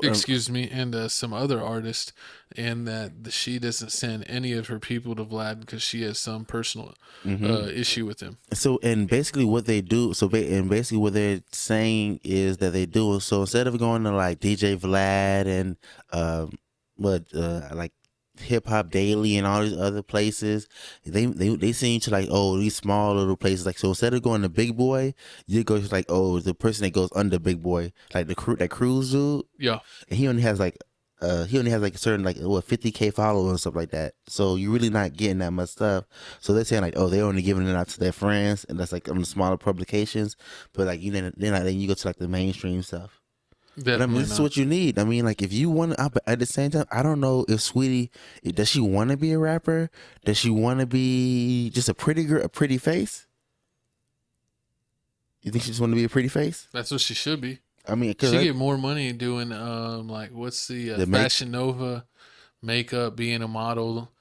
Speaker 3: excuse me, and some other artists, and that she doesn't send any of her people to Vlad because she has some personal issue with him. So,
Speaker 2: and basically what they do, basically what they're saying is that they do, so instead of going to like DJ Vlad and like Hip Hop Daily and all these other places, they seem to like, oh, these small little places, like, so instead of going to Big Boy, you go to like, oh, the person that goes under Big Boy, like that cruise dude,
Speaker 3: yeah,
Speaker 2: and he only has like a certain like 50K followers and stuff like that, so you're really not getting that much stuff. So they're saying like, oh, they're only giving it out to their friends, and that's like on the smaller publications, but like then you go to like the mainstream stuff. But I mean, this is what you need. I mean, like, if you want to, at the same time, I don't know if Sweetie, does she want to be a rapper? Does she want to be just a pretty girl, a pretty face? You think she just want to be a pretty face?
Speaker 3: That's what she should be.
Speaker 2: I mean,
Speaker 3: she get more money doing like, what's the Fashion Nova makeup, being a model,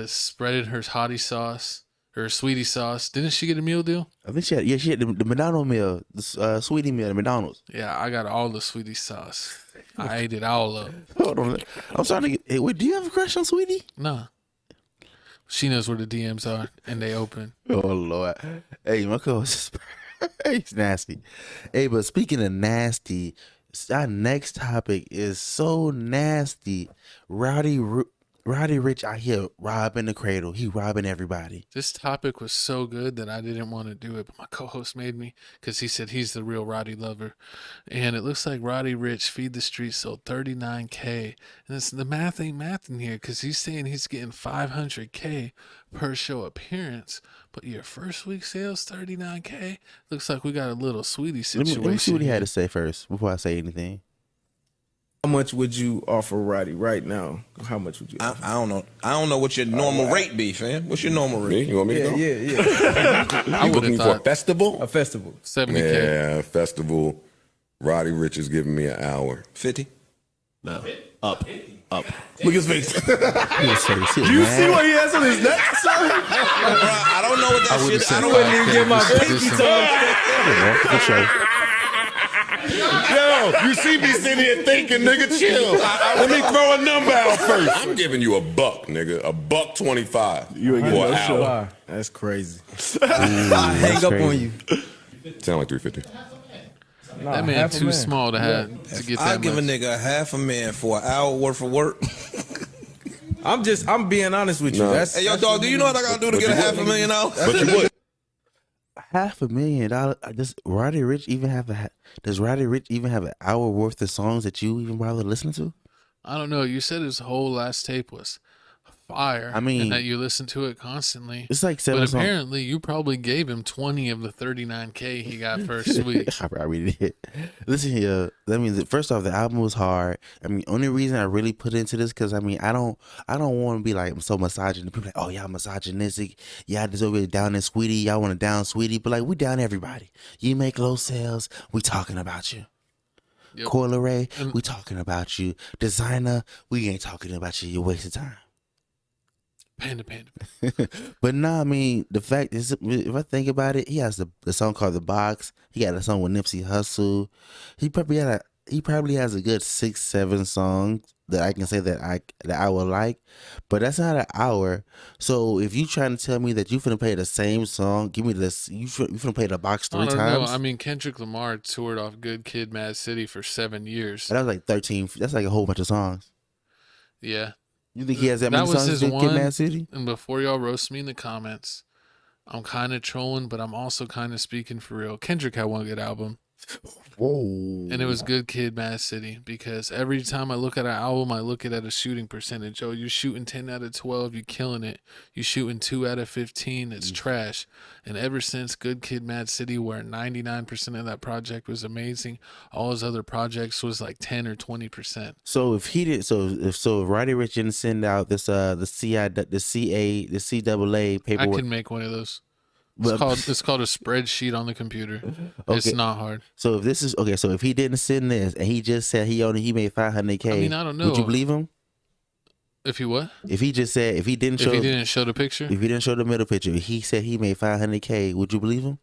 Speaker 3: spreading her hottie sauce. Or Sweetie sauce. Didn't she get a meal deal?
Speaker 2: I think she had the McDonald's meal, the Sweetie meal at McDonald's.
Speaker 3: Yeah, I got all the Sweetie sauce. I ate it all up.
Speaker 2: Hold on. I'm starting to get, wait, do you have a crush on Sweetie?
Speaker 3: Nah. She knows where the DMs are, and they open.
Speaker 2: Oh, Lord. Hey, my co-host, he's nasty. Hey, but speaking of nasty, our next topic is so nasty. Roddy Rich out here robbing the cradle. He robbing everybody.
Speaker 3: This topic was so good that I didn't want to do it, but my co-host made me because he said he's the real Roddy lover. And it looks like Roddy Rich, Feed the Streets, sold $39K. And the math ain't math in here because he's saying he's getting $500K per show appearance. But your first week sales, $39K? Looks like we got a little Sweetie situation.
Speaker 2: Let me see what he had to say first before I say anything.
Speaker 10: How much would you offer Roddy right now? How much would you offer?
Speaker 11: I don't know. I don't know what your normal rate be, fam. What's your normal rate? You want me to go?
Speaker 10: Yeah.
Speaker 11: You looking for a festival?
Speaker 10: A festival.
Speaker 3: 70K.
Speaker 12: Yeah, festival. Roddy Rich is giving me an hour.
Speaker 11: 50?
Speaker 10: No. Up. Look at his face. You
Speaker 2: see
Speaker 10: see what he has on his neck, son?
Speaker 11: I don't know what that shit. I
Speaker 10: wouldn't even get my pinky toe.
Speaker 12: Yo, you see me sitting here thinking, nigga, chill. Let me throw a number out first. I'm giving you $1, nigga. $1.25.
Speaker 10: You ain't getting no
Speaker 12: hour.
Speaker 10: show. That's crazy. I hang up on you.
Speaker 12: Sound like 350.
Speaker 6: Nah,
Speaker 3: That man too small to have to get that
Speaker 11: I give a
Speaker 3: much.
Speaker 11: nigga $500,000 for an hour worth of work.
Speaker 6: I'm being honest with you.
Speaker 12: No.
Speaker 6: That's
Speaker 11: Hey, yo, dog, do you know what I gotta do to get a $500,000 out?
Speaker 12: But you would.
Speaker 2: $500,000. Does Roddy Ricch even have an hour worth of songs that you even bother listening to?
Speaker 3: I don't know. You said his whole last tape was fire.
Speaker 2: I mean,
Speaker 3: and that you listen to it constantly.
Speaker 2: It's like 7
Speaker 3: But
Speaker 2: songs.
Speaker 3: apparently, you probably gave him 20 of the $39K he got first week.
Speaker 2: I probably did. Listen here. I mean, first off, the album was hard. I mean, only reason I really put into this because I mean, I don't want to be like so misogynistic. People like, oh y'all misogynistic. Y'all just over here down in Sweetie. Y'all want to down Sweetie, but like we down everybody. You make low sales, we talking about you.
Speaker 3: Yep.
Speaker 2: Coil Ray, we talking about you. Designer, we ain't talking about you. You're wasting time.
Speaker 3: Panda.
Speaker 2: But nah, I mean, the fact is, if I think about it, he has the song called The Box. He got a song with Nipsey Hussle. He probably has a good 6-7 songs that I can say that I would like, but that's not an hour. So if you trying to tell me that you finna play the same song, give me this. You finna play The Box 3
Speaker 3: I don't
Speaker 2: times.
Speaker 3: know. I mean, Kendrick Lamar toured off Good Kid, Mad City for 7 years.
Speaker 2: That was like 13. That's like a whole bunch of songs.
Speaker 3: Yeah.
Speaker 2: You think he has that
Speaker 3: That
Speaker 2: many
Speaker 3: was
Speaker 2: songs?
Speaker 3: his
Speaker 2: Good Kid,
Speaker 3: one.
Speaker 2: Mad City.
Speaker 3: And before y'all roast me in the comments, I'm kind of trolling, but I'm also kind of speaking for real. Kendrick had one good album.
Speaker 2: Whoa.
Speaker 3: And it was Good Kid, Mad City, because every time I look at an album, I look at it at a shooting percentage. Oh, you're shooting 10 out of 12, you're killing it. You're shooting 2 out of 15, it's trash. And ever since Good Kid, Mad City, where 99% of that project was amazing, all his other projects was like 10 or 20%.
Speaker 2: So if he did, if Roddy Ricch didn't send out this the CAA paperwork,
Speaker 3: I can make one of those. It's called a spreadsheet on the computer.
Speaker 2: Okay.
Speaker 3: It's not hard.
Speaker 2: So if this is okay, so if he didn't send this and he just said he made $500K,
Speaker 3: I mean, I don't know.
Speaker 2: Would you believe him?
Speaker 3: If you what?
Speaker 2: If he just said if he didn't show
Speaker 3: the picture,
Speaker 2: if he didn't show the middle picture, he said he made $500K, would you believe him?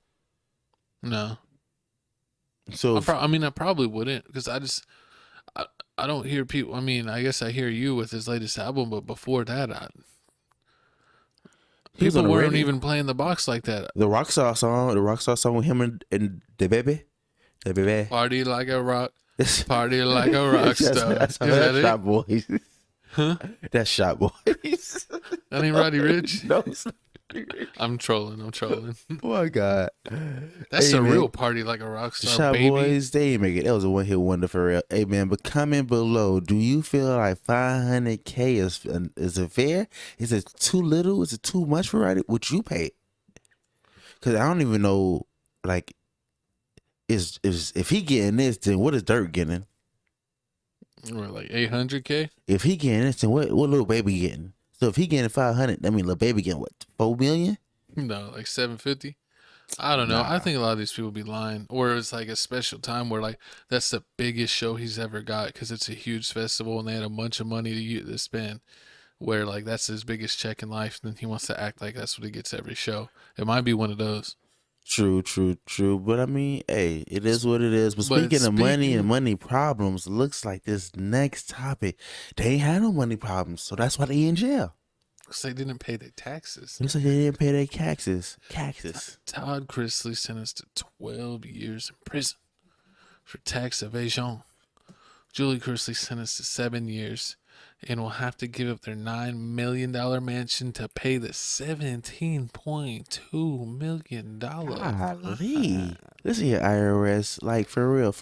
Speaker 3: No.
Speaker 2: So
Speaker 3: I probably wouldn't, because I don't hear people. I mean, I guess I hear you with his latest album, but before that, people weren't even playing the box like that.
Speaker 2: The Rockstar song with him and the baby.
Speaker 3: Party like a rock star.
Speaker 2: That's Shot Boys.
Speaker 3: Huh?
Speaker 2: That's Shot Boys.
Speaker 3: That ain't Roddy Ricch?
Speaker 2: No.
Speaker 3: I'm trolling.
Speaker 2: Oh my God.
Speaker 3: That's
Speaker 2: Hey,
Speaker 3: a
Speaker 2: man.
Speaker 3: real party like a rock star,
Speaker 2: Shot
Speaker 3: baby.
Speaker 2: Boys, they ain't make it. That was a one-hit wonder for real. Hey man, but comment below. Do you feel like $500K is it fair? Is it too little? Is it too much for Roddy? Would you pay it? Because I don't even know. Like, is if he getting this, then what is Dirk getting?
Speaker 3: Or like $800K.
Speaker 2: If he getting this, then what Lil Baby getting? So if he getting 500, that mean Lil Baby getting what, 4 million?
Speaker 3: No, like 750. I don't know. I think a lot of these people be lying, or it's like a special time where like that's the biggest show he's ever got because it's a huge festival and they had a bunch of money to spend. Where like that's his biggest check in life, and then he wants to act like that's what he gets every show. It might be one of those.
Speaker 2: True. But I mean, hey, it is what it is. But speaking of money and money problems, looks like this next topic, they ain't had no money problems, so that's why they in jail.
Speaker 3: Because they didn't pay their taxes.
Speaker 2: Looks like they didn't pay their taxes.
Speaker 3: Todd Chrisley sentenced to 12 years in prison for tax evasion. Julie Chrisley sentenced to 7 years and will have to give up their $9 million mansion to pay the $17.2 million.
Speaker 2: Golly. Listen here, IRS. Like, for real.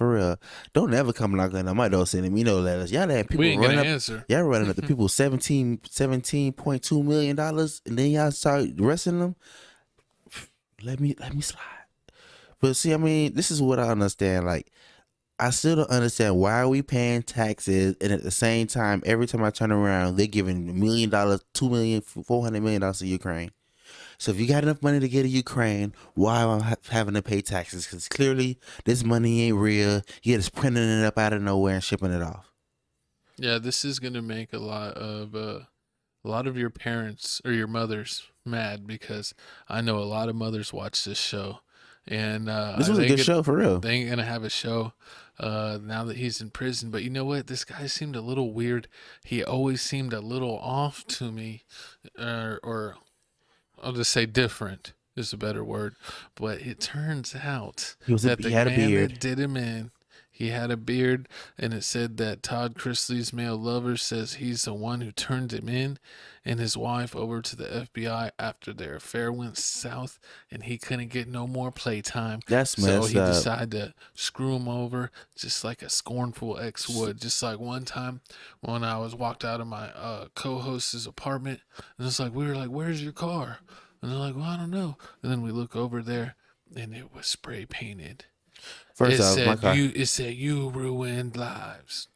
Speaker 2: Don't ever come knocking on my door sending me no letters. Y'all had people
Speaker 3: We ain't
Speaker 2: running
Speaker 3: gonna
Speaker 2: up.
Speaker 3: answer.
Speaker 2: Y'all running up the people $17.2 million, and then y'all start arresting them. Let me slide. But see, I mean, this is what I understand. Like, I still don't understand why are we paying taxes, and at the same time, every time I turn around, they're giving $1 million, $2 million, $400 million to Ukraine. So if you got enough money to get to Ukraine, why am I having to pay taxes? Because clearly this money ain't real. You're just printing it up out of nowhere and shipping it off.
Speaker 3: Yeah, this is gonna make a lot of your parents or your mothers mad, because I know a lot of mothers watch this show. And
Speaker 2: this was a good show for real.
Speaker 3: They ain't gonna have a show now that he's in prison. But you know what? This guy seemed a little weird. He always seemed a little off to me, or I'll just say different. is a better word. But it turns out
Speaker 2: He had a beard.
Speaker 3: that did him in, he had a beard, and it said that Todd Chrisley's male lover says he's the one who turned him in and his wife over to the FBI after their affair went south, and he couldn't get no more playtime.
Speaker 2: That's
Speaker 3: so
Speaker 2: messed
Speaker 3: he
Speaker 2: up.
Speaker 3: decided to screw him over, just like a scornful ex would. Just like one time when I was walked out of my co-host's apartment, and it's like we were like, "Where's your car?" And they're like, "Well, I don't know." And then we look over there, and it was spray painted.
Speaker 2: First off, my car.
Speaker 3: It said you ruined lives.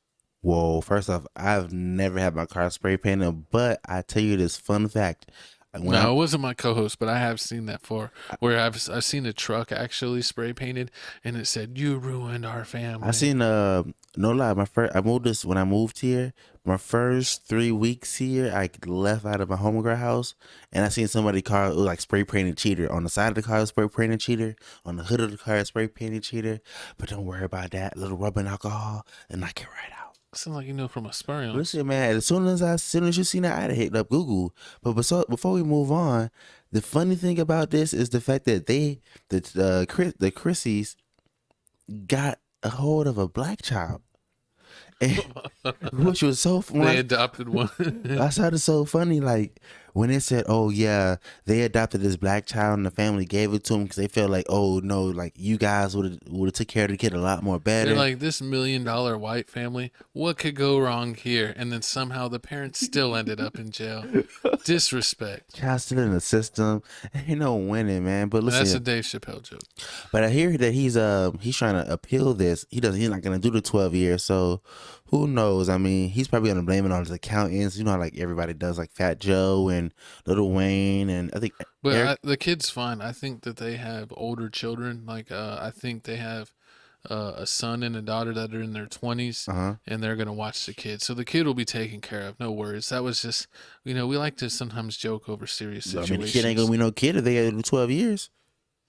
Speaker 2: Whoa, first off, I've never had my car spray painted, but I tell you this fun fact.
Speaker 3: It wasn't my co-host, but I have seen that where I've seen a truck actually spray painted, and it said you ruined our family.
Speaker 2: I seen no lie, when I moved here, my first 3 weeks here, I left out of my home house, and I seen somebody's car like spray painted cheater on the side of the car, spray painted cheater on the hood of the car, spray painted cheater. But don't worry about that, little rubbing alcohol, and knock it right out.
Speaker 3: Sounds like you know from experience.
Speaker 2: Listen, man, as soon as you seen that, I'd have hit up Google. But before we move on, the funny thing about this is the fact that the Chrisleys got a hold of a black child. And, which was so funny.
Speaker 3: They adopted one.
Speaker 2: I thought it so funny, like when it said, "Oh yeah, they adopted this black child and the family gave it to them because they felt like, oh no, like you guys would have took care of the kid a lot more better."
Speaker 3: They're like, this $1 million white family, what could go wrong here? And then somehow the parents still ended up in jail. Disrespect.
Speaker 2: Child still in the system. Ain't no winning, man. But listen,
Speaker 3: that's a Dave Chappelle joke.
Speaker 2: But I hear that he's trying to appeal this. He's not gonna do the 12 years. So who knows? I mean, he's probably gonna blame it on his accountants. You know, like everybody does, like Fat Joe and Lil Wayne, and I think.
Speaker 3: But the kid's fine. I think that they have older children. Like I think they have a son and a daughter that are in their 20s, and they're gonna watch the kid. So the kid will be taken care of. No worries. That was just, we like to sometimes joke over serious situations.
Speaker 2: I mean, the kid ain't gonna be no kid if they had 12 years.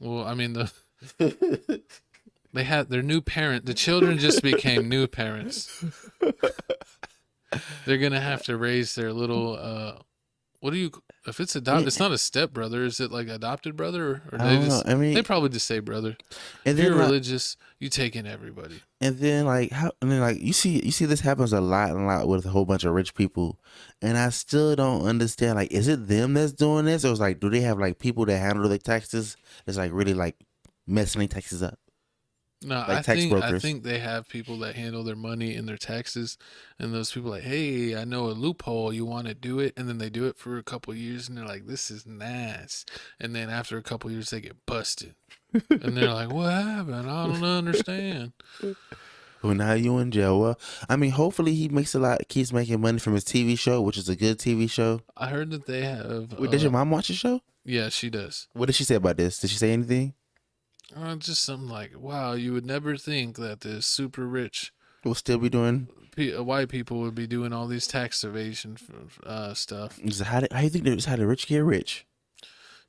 Speaker 3: Well, I mean they had their new parent. The children just became new parents. They're gonna have to raise their little. If it's adopted, it's not a step brother. Is it like adopted brother, or
Speaker 2: I don't know. I mean,
Speaker 3: they probably just say brother.
Speaker 2: And
Speaker 3: if you're
Speaker 2: then,
Speaker 3: religious, you take in everybody.
Speaker 2: And then you see this happens a lot with a whole bunch of rich people, and I still don't understand. Like, is it them that's doing this, or is do they have like people that handle their taxes that's like really like messing their taxes up?
Speaker 3: No,
Speaker 2: like
Speaker 3: I think they have people that handle their money and their taxes, and those people like, hey, I know a loophole, you want to do it, and then they do it for a couple of years, and they're like, this is nice, and then after a couple of years they get busted, and they're like, what happened? I don't understand.
Speaker 2: Well, now you in jail. Well, I mean, hopefully he keeps making money from his TV show, which is a good TV show.
Speaker 3: I heard that they have.
Speaker 2: Wait, does your mom watch the show?
Speaker 3: Yeah, she does.
Speaker 2: What did she say about this? Did she say anything?
Speaker 3: Just something like, wow, you would never think that the super rich
Speaker 2: will still be doing.
Speaker 3: White people would be doing all these tax evasion stuff.
Speaker 2: How do you think how the rich get rich?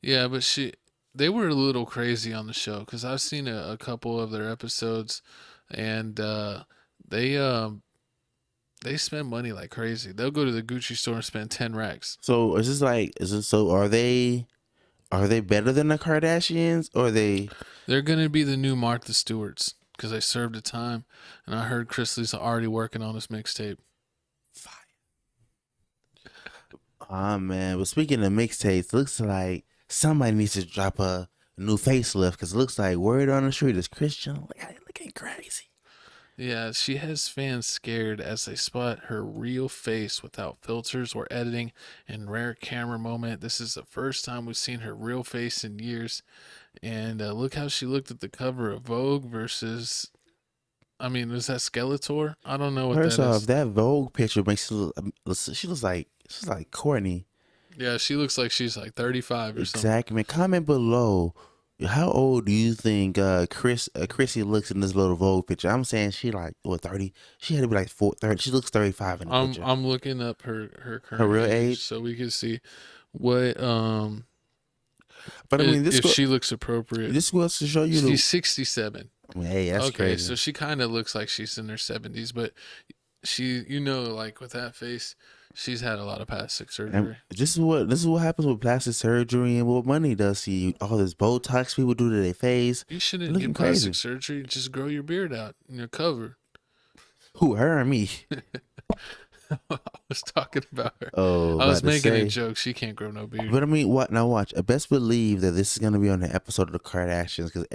Speaker 3: Yeah, but they were a little crazy on the show because I've seen a couple of their episodes, and they spend money like crazy. They'll go to the Gucci store and spend 10 racks.
Speaker 2: So are they better than the Kardashians, or
Speaker 3: They're gonna be the new Martha Stewarts because they served a time, and I heard Chrisley's already working on his mixtape.
Speaker 2: Fire. Man. Well, speaking of mixtapes, looks like somebody needs to drop a new facelift because it looks like word on the street is Christian looking crazy.
Speaker 3: Yeah, she has fans scared as they spot her real face without filters or editing and rare camera moment. This is the first time we've seen her real face in years. And look how she looked at the cover of Vogue versus, I mean, is that Skeletor? I don't know what
Speaker 2: First
Speaker 3: that
Speaker 2: off,
Speaker 3: is.
Speaker 2: that Vogue picture makes she looks like Courtney.
Speaker 3: Yeah, she looks like she's like 35 or something.
Speaker 2: Exactly, man. Comment below. How old do you think Chrissy looks in this little Vogue picture? I'm saying she like 30. She had to be like 30. She looks 35 in the picture.
Speaker 3: I'm looking up her current
Speaker 2: real age
Speaker 3: so we can see what
Speaker 2: But I mean,
Speaker 3: if she looks appropriate.
Speaker 2: This was to show you
Speaker 3: she's 67.
Speaker 2: I mean, hey, that's
Speaker 3: okay,
Speaker 2: crazy.
Speaker 3: so she kind of looks like she's in her 70s, but she, like with that face, She's had a lot of plastic surgery.
Speaker 2: And this is what happens with plastic surgery and what money does to you. All this Botox people do to their face.
Speaker 3: You shouldn't
Speaker 2: looking
Speaker 3: get plastic
Speaker 2: crazy.
Speaker 3: surgery. Just grow your beard out and you're covered.
Speaker 2: Who, her or me?
Speaker 3: I was talking about her.
Speaker 2: Oh,
Speaker 3: I was making a joke. She can't grow no beard.
Speaker 2: But I mean, what? Now watch. I best believe that this is gonna be on the episode of the Kardashians because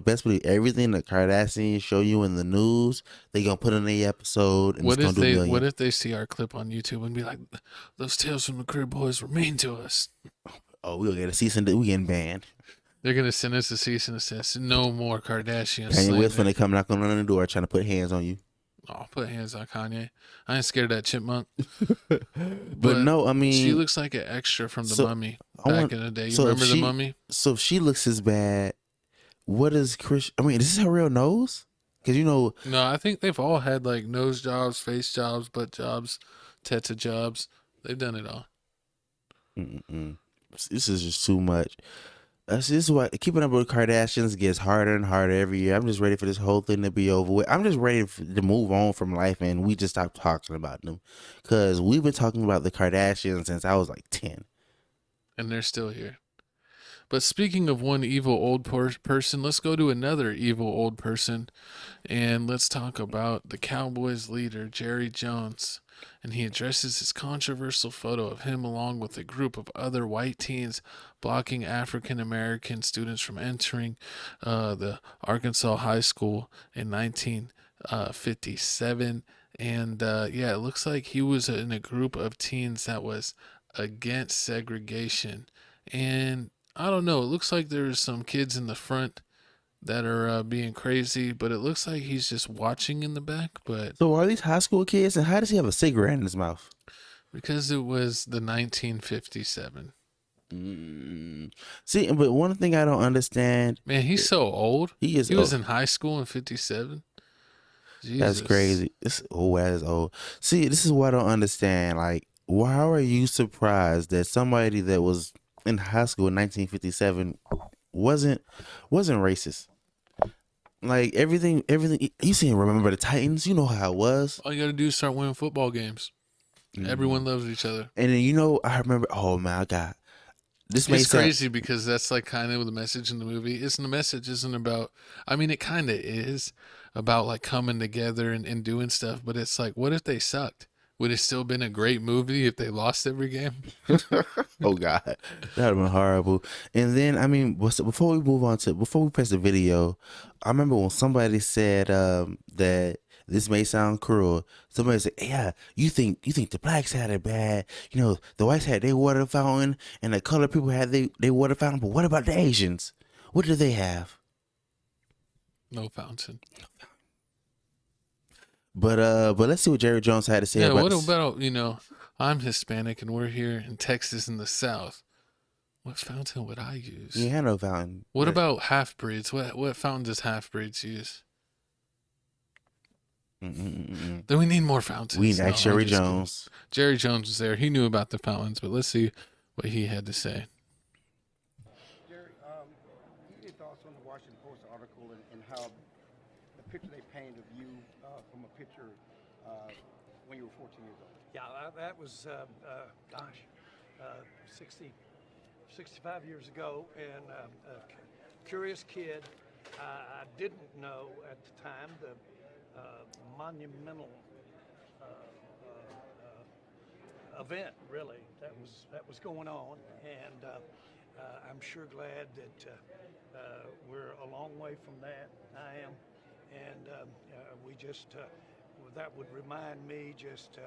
Speaker 2: best believe everything the Kardashians show you in the news, they gonna put in the episode. And
Speaker 3: What
Speaker 2: it's
Speaker 3: if
Speaker 2: gonna do
Speaker 3: they?
Speaker 2: millions.
Speaker 3: What if they see our clip on YouTube and be like, "Those Tales from the Crib boys were mean to us."
Speaker 2: Oh, we'll get a cease and we getting banned.
Speaker 3: They're gonna send us a cease and desist. No more Kardashians.
Speaker 2: Kanye West when they come knocking on the door trying to put hands on you.
Speaker 3: Oh, put hands on Kanye. I ain't scared of that chipmunk.
Speaker 2: But no, I mean,
Speaker 3: she looks like an extra from The Mummy back in the day. You
Speaker 2: so
Speaker 3: remember
Speaker 2: if
Speaker 3: The Mummy?
Speaker 2: So if she looks as bad, what is Chris? I mean, is this her real nose? Because
Speaker 3: No, I think they've all had like nose jobs, face jobs, butt jobs, tattoo jobs. They've done it all.
Speaker 2: This is just too much. This is what keeping up with the Kardashians gets harder and harder every year. I'm just ready for this whole thing to be over with. I'm just ready to move on from life and we just stop talking about them. Because we've been talking about the Kardashians since I was like 10.
Speaker 3: And they're still here. But speaking of one evil old person, let's go to another evil old person. And let's talk about the Cowboys leader, Jerry Jones. And he addresses his controversial photo of him along with a group of other white teens blocking African American students from entering the Arkansas high school in 1957. And it looks like he was in a group of teens that was against segregation. And I don't know, it looks like there's some kids in the front that are being crazy, but it looks like he's just watching in the back. But
Speaker 2: so are these high school kids, and how does he have a cigarette in his mouth?
Speaker 3: Because it was the 1957.
Speaker 2: See, but one thing I don't understand,
Speaker 3: man, he's so old.
Speaker 2: He was
Speaker 3: old. In high school in 57. Jesus.
Speaker 2: That's crazy. That is old. See, this is what I don't understand. Like, how are you surprised that somebody that was in high school in 1957 wasn't racist? Like everything. You seen Remember the Titans? You know how it was.
Speaker 3: All you gotta do is start winning football games. Everyone loves each other.
Speaker 2: And then I remember. Oh my God,
Speaker 3: it's crazy because that's like kind of the message in the movie. The message isn't about. I mean, it kind of is about like coming together and doing stuff. But it's like, what if they sucked? Would it still been a great movie if they lost every game?
Speaker 2: Oh God, that would have been horrible. And then, I mean, before we press the video, I remember when somebody said that this may sound cruel. Somebody said, "Yeah, you think the blacks had it bad? You know, the whites had their water fountain, and the colored people had their water fountain. But what about the Asians? What do they have?
Speaker 3: No fountain."
Speaker 2: But let's see what Jerry Jones had to say about
Speaker 3: what
Speaker 2: this.
Speaker 3: about, I'm Hispanic and we're here in Texas in the South. What fountain would I use?
Speaker 2: Yeah, no fountain.
Speaker 3: What about half-breeds? What fountain does half-breeds use? Then we need more fountains.
Speaker 2: We need Jerry Jones.
Speaker 3: Jerry Jones was there. He knew about the fountains, but let's see what he had to say.
Speaker 13: Jerry, your thoughts on the Washington Post article and how the picture they painted of you from a picture when you were 14 years old?
Speaker 14: Yeah, that was, 65 years ago, and a curious kid. I didn't know at the time the monumental event, really, that was going on, and I'm sure glad that we're a long way from that. I am, and we just that would remind me just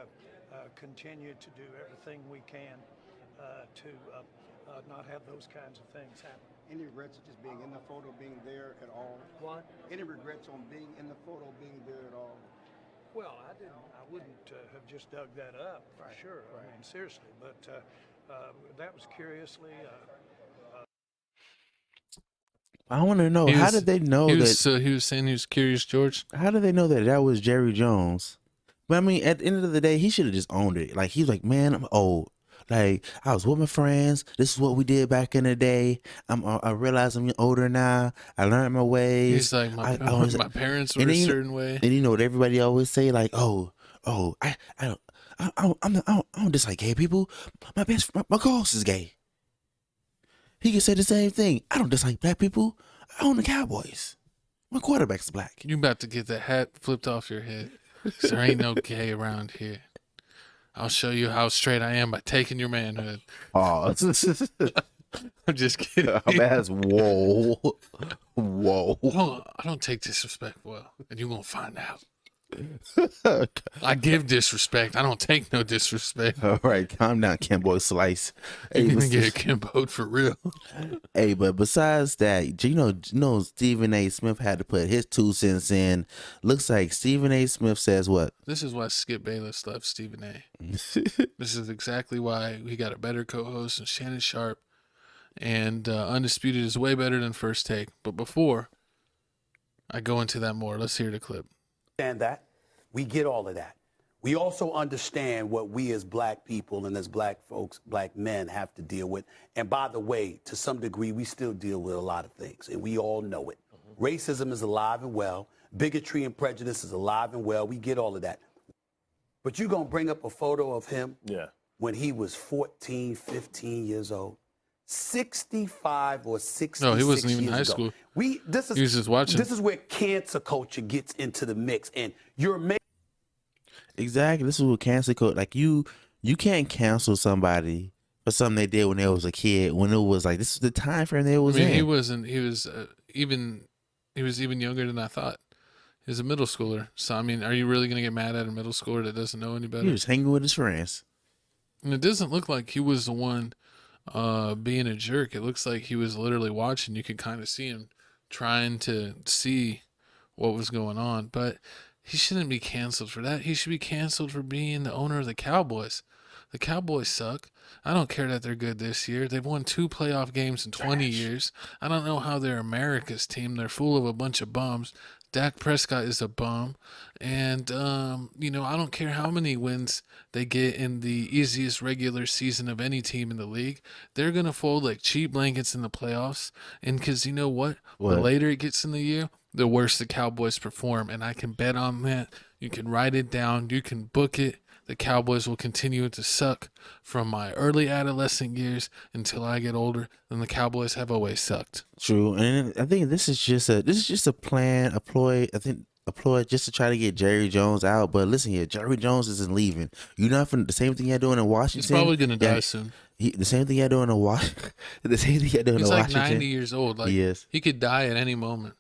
Speaker 14: continue to do everything we can to not have those kinds of things happen.
Speaker 13: Any regrets just being in the photo, being there at all?
Speaker 14: What?
Speaker 13: Any regrets on being in the photo, being there at all?
Speaker 14: Well, I wouldn't have just dug that up for sure. Right. I mean, seriously, but that was curiously.
Speaker 2: I want to know, how did they know that?
Speaker 3: So he was saying he was curious, George.
Speaker 2: How did they know that was Jerry Jones? But I mean, at the end of the day, he should have just owned it. Like, he's like, man, I'm old. Like, I was with my friends. This is what we did back in the day. I realize I'm older now. I learned my ways.
Speaker 3: He's like, my parents were a certain way.
Speaker 2: And you know what everybody always say? Like, I I don't dislike gay people. My co-host is gay. He can say the same thing. I don't dislike black people. I own the Cowboys. My quarterback's black.
Speaker 3: You about to get that hat flipped off your head. There ain't no gay around here. I'll show you how straight I am by taking your manhood.
Speaker 2: Oh,
Speaker 3: I'm just kidding.
Speaker 2: That's whoa.
Speaker 3: I don't take disrespect well, and you're gonna find out. I give disrespect. I don't take no disrespect.
Speaker 2: All right, calm down, Kimbo Slice.
Speaker 3: You're gonna get Kimbo'd for real.
Speaker 2: Hey, but besides that, you know, Stephen A. Smith had to put his 2 cents in. Looks like Stephen A. Smith says what?
Speaker 3: This is why Skip Bayless left Stephen A. This is exactly why we got a better co-host than Shannon Sharp, and Undisputed is way better than First Take. But before I go into that more, let's hear the clip.
Speaker 15: Understand that. We get all of that. We also understand what we as black people and as black folks, black men have to deal with. And by the way, to some degree, we still deal with a lot of things, and we all know it. Racism is alive and well. Bigotry and prejudice is alive and well. We get all of that. But you're going to bring up a photo of him when he was 14, 15 years old. 65 or 66
Speaker 3: No, he wasn't even in
Speaker 15: years
Speaker 3: high
Speaker 15: ago.
Speaker 3: school.
Speaker 15: He was
Speaker 3: just watching.
Speaker 15: This is where cancer culture gets into the mix, and you're
Speaker 2: Exactly. This is what cancel code. Like you can't cancel somebody for something they did when they was a kid. When it was like this is the time frame they was in.
Speaker 3: He wasn't. He was even younger than I thought. He was a middle schooler. So I mean, are you really gonna get mad at a middle schooler that doesn't know any better?
Speaker 2: He was hanging with his friends.
Speaker 3: And it doesn't look like he was the one being a jerk. It looks like he was literally watching. You could kind of see him trying to see what was going on. But he shouldn't be canceled for that. He should be canceled for being the owner of the Cowboys. The Cowboys suck. I don't care that they're good this year. They've won 2 playoff games in 20 years. I don't know how they're America's team. They're full of a bunch of bums. Dak Prescott is a bum. And, I don't care how many wins they get in the easiest regular season of any team in the league. They're going to fold like cheap blankets in the playoffs. And because you know what? The later it gets in the year, the worse the Cowboys perform. And I can bet on that. You can write it down. You can book it. The Cowboys will continue to suck from my early adolescent years until I get older. And the Cowboys have always sucked.
Speaker 2: True, and I think this is just a plan, a ploy. I think a ploy just to try to get Jerry Jones out. But listen here, Jerry Jones isn't leaving. You're not the same thing you're doing in Washington.
Speaker 3: He's probably gonna die soon.
Speaker 2: The same thing you're doing in Washington. The same thing you're doing in Washington.
Speaker 3: He's like 90 years old. Like he could die at any moment.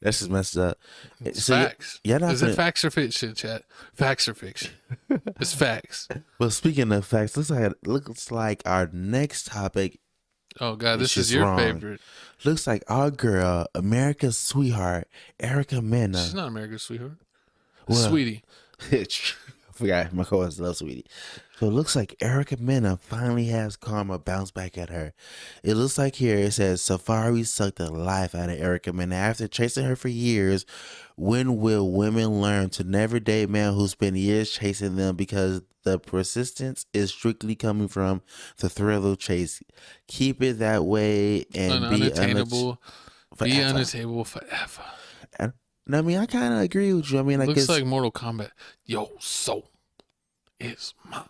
Speaker 2: That's just messed up.
Speaker 3: It's facts. Is it facts or fiction, chat? Facts or fiction? It's facts.
Speaker 2: Well, speaking of facts, looks like our next topic.
Speaker 3: Oh God, this is your favorite.
Speaker 2: Looks like our girl, America's sweetheart, Erica Mena.
Speaker 3: She's not America's sweetheart. Sweetie.
Speaker 2: I forgot my co-host loves Sweetie. So it looks like Erica Mena finally has karma bounce back at her. It looks like here it says Safari sucked the life out of Erica Mena after chasing her for years. When will women learn to never date men who spend years chasing them because the persistence is strictly coming from the thrill of chase? Keep it that way and be unattainable.
Speaker 3: Be unattainable forever.
Speaker 2: And I mean, I kind of agree with you. I mean, I
Speaker 3: looks
Speaker 2: guess
Speaker 3: like Mortal Kombat. Yo, soul is mine.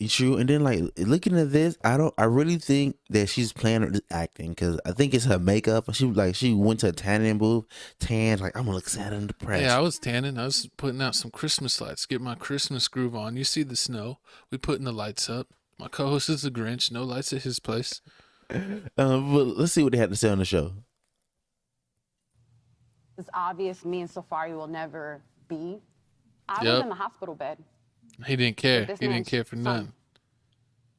Speaker 2: True, and then like looking at this, I really think that she's playing or acting because I think it's her makeup. She went to a tanning booth, tanned like I'm gonna look sad and depressed.
Speaker 3: Yeah, I was tanning. I was putting out some Christmas lights, get my Christmas groove on. You see the snow? We putting the lights up. My co-host is the Grinch. No lights at his place.
Speaker 2: But let's see what they had to say on the show.
Speaker 16: It's obvious me and Safari will never be. I was in the hospital bed.
Speaker 3: He didn't care. He didn't care for nothing.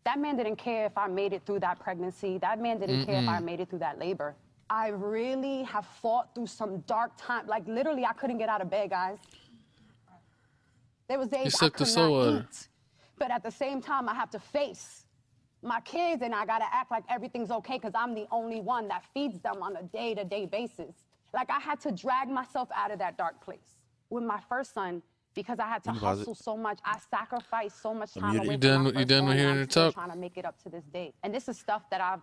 Speaker 16: That man didn't care if I made it through that pregnancy. That man didn't care if I made it through that labor. I really have fought through some dark time. Like literally, I couldn't get out of bed, guys. There was days I could not eat. But at the same time, I have to face my kids and I gotta act like everything's okay because I'm the only one that feeds them on a day-to-day basis. Like I had to drag myself out of that dark place. With my first son, because I had to hustle so much, I sacrificed so much time away from my first
Speaker 3: you done with hearing her talk?
Speaker 16: Trying to make it up to this day. And this is stuff that I've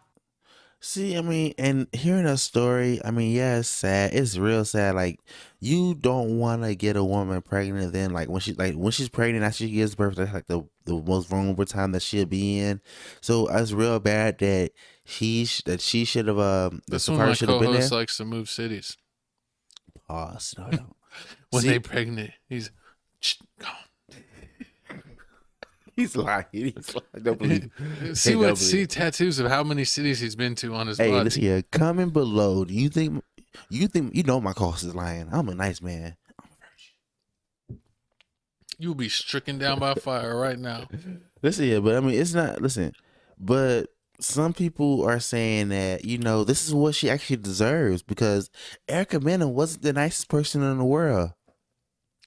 Speaker 2: See, I mean, and hearing a story, I mean, yeah, it's sad. It's real sad. Like, you don't want to get a woman pregnant. Then, like when she's pregnant after she gives birth, that's like the most vulnerable time that she'll be in. So it's real bad that she should have
Speaker 3: That's when my co-host likes to move cities.
Speaker 2: Pause. No.
Speaker 3: When they pregnant, he's gone.
Speaker 2: He's lying. I don't believe it.
Speaker 3: See tattoos of how many cities he's been to on his body.
Speaker 2: Hey, listen here. Comment below. Do you think you know my co-host is lying? I'm a nice man.
Speaker 3: You'll be stricken down by fire right now.
Speaker 2: Listen here, but I mean, it's not. Listen, but some people are saying that this is what she actually deserves because Erica Mena wasn't the nicest person in the world.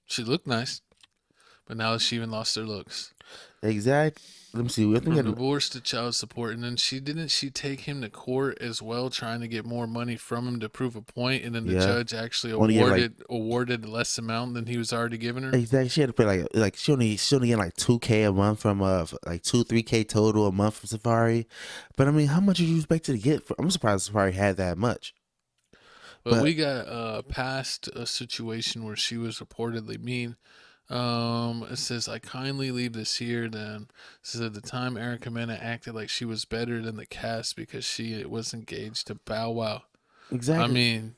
Speaker 3: She looked nice, but now she even lost her looks.
Speaker 2: Exactly. Let me see.
Speaker 3: From divorce to child support, and then she take him to court as well, trying to get more money from him to prove a point, and then the judge actually awarded less amount than he was already giving her.
Speaker 2: Exactly. She had to pay like she only get like $2K a month from like $2-3K total a month from Safari. But I mean, how much did you expect to get? I'm surprised Safari had that much.
Speaker 3: But we got past a situation where she was reportedly mean. It says, I kindly leave this here. Then it says, at the time, Erica Mena acted like she was better than the cast because she was engaged to Bow Wow.
Speaker 2: Exactly.
Speaker 3: I mean,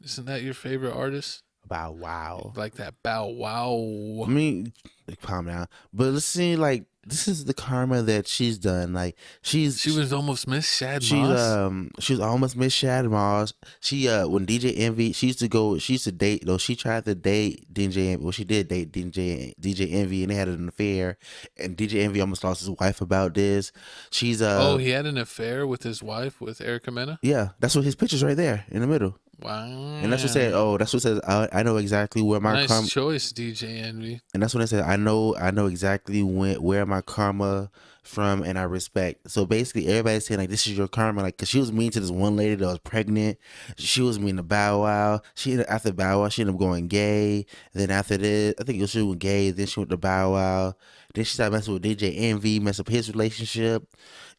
Speaker 3: isn't that your favorite artist?
Speaker 2: Bow Wow.
Speaker 3: Like that Bow Wow.
Speaker 2: I mean, calm down. But let's see, like, this is the karma that she's done. Like, she
Speaker 3: was almost Miss Shad Moss.
Speaker 2: She was almost Miss Shad Moss. She when DJ Envy, she used to date, though. She tried to date DJ Envy. Well, she did date DJ Envy, and they had an affair. And DJ Envy almost lost his wife about this. She's
Speaker 3: he had an affair with his wife, with Erica Mena?
Speaker 2: Yeah, that's what his picture's right there in the middle.
Speaker 3: Wow.
Speaker 2: And that's what said, that's what says, I know exactly where my
Speaker 3: nice choice, DJ Envy.
Speaker 2: And that's what I said, I know exactly where my karma from, and I respect. So basically, everybody's saying, like, this is your karma. Like, because she was mean to this one lady that was pregnant. She was mean to Bow Wow. After Bow Wow, she ended up going gay. Then after this, I think she went gay. Then she went to Bow Wow. Then she started messing with DJ Envy, mess up his relationship.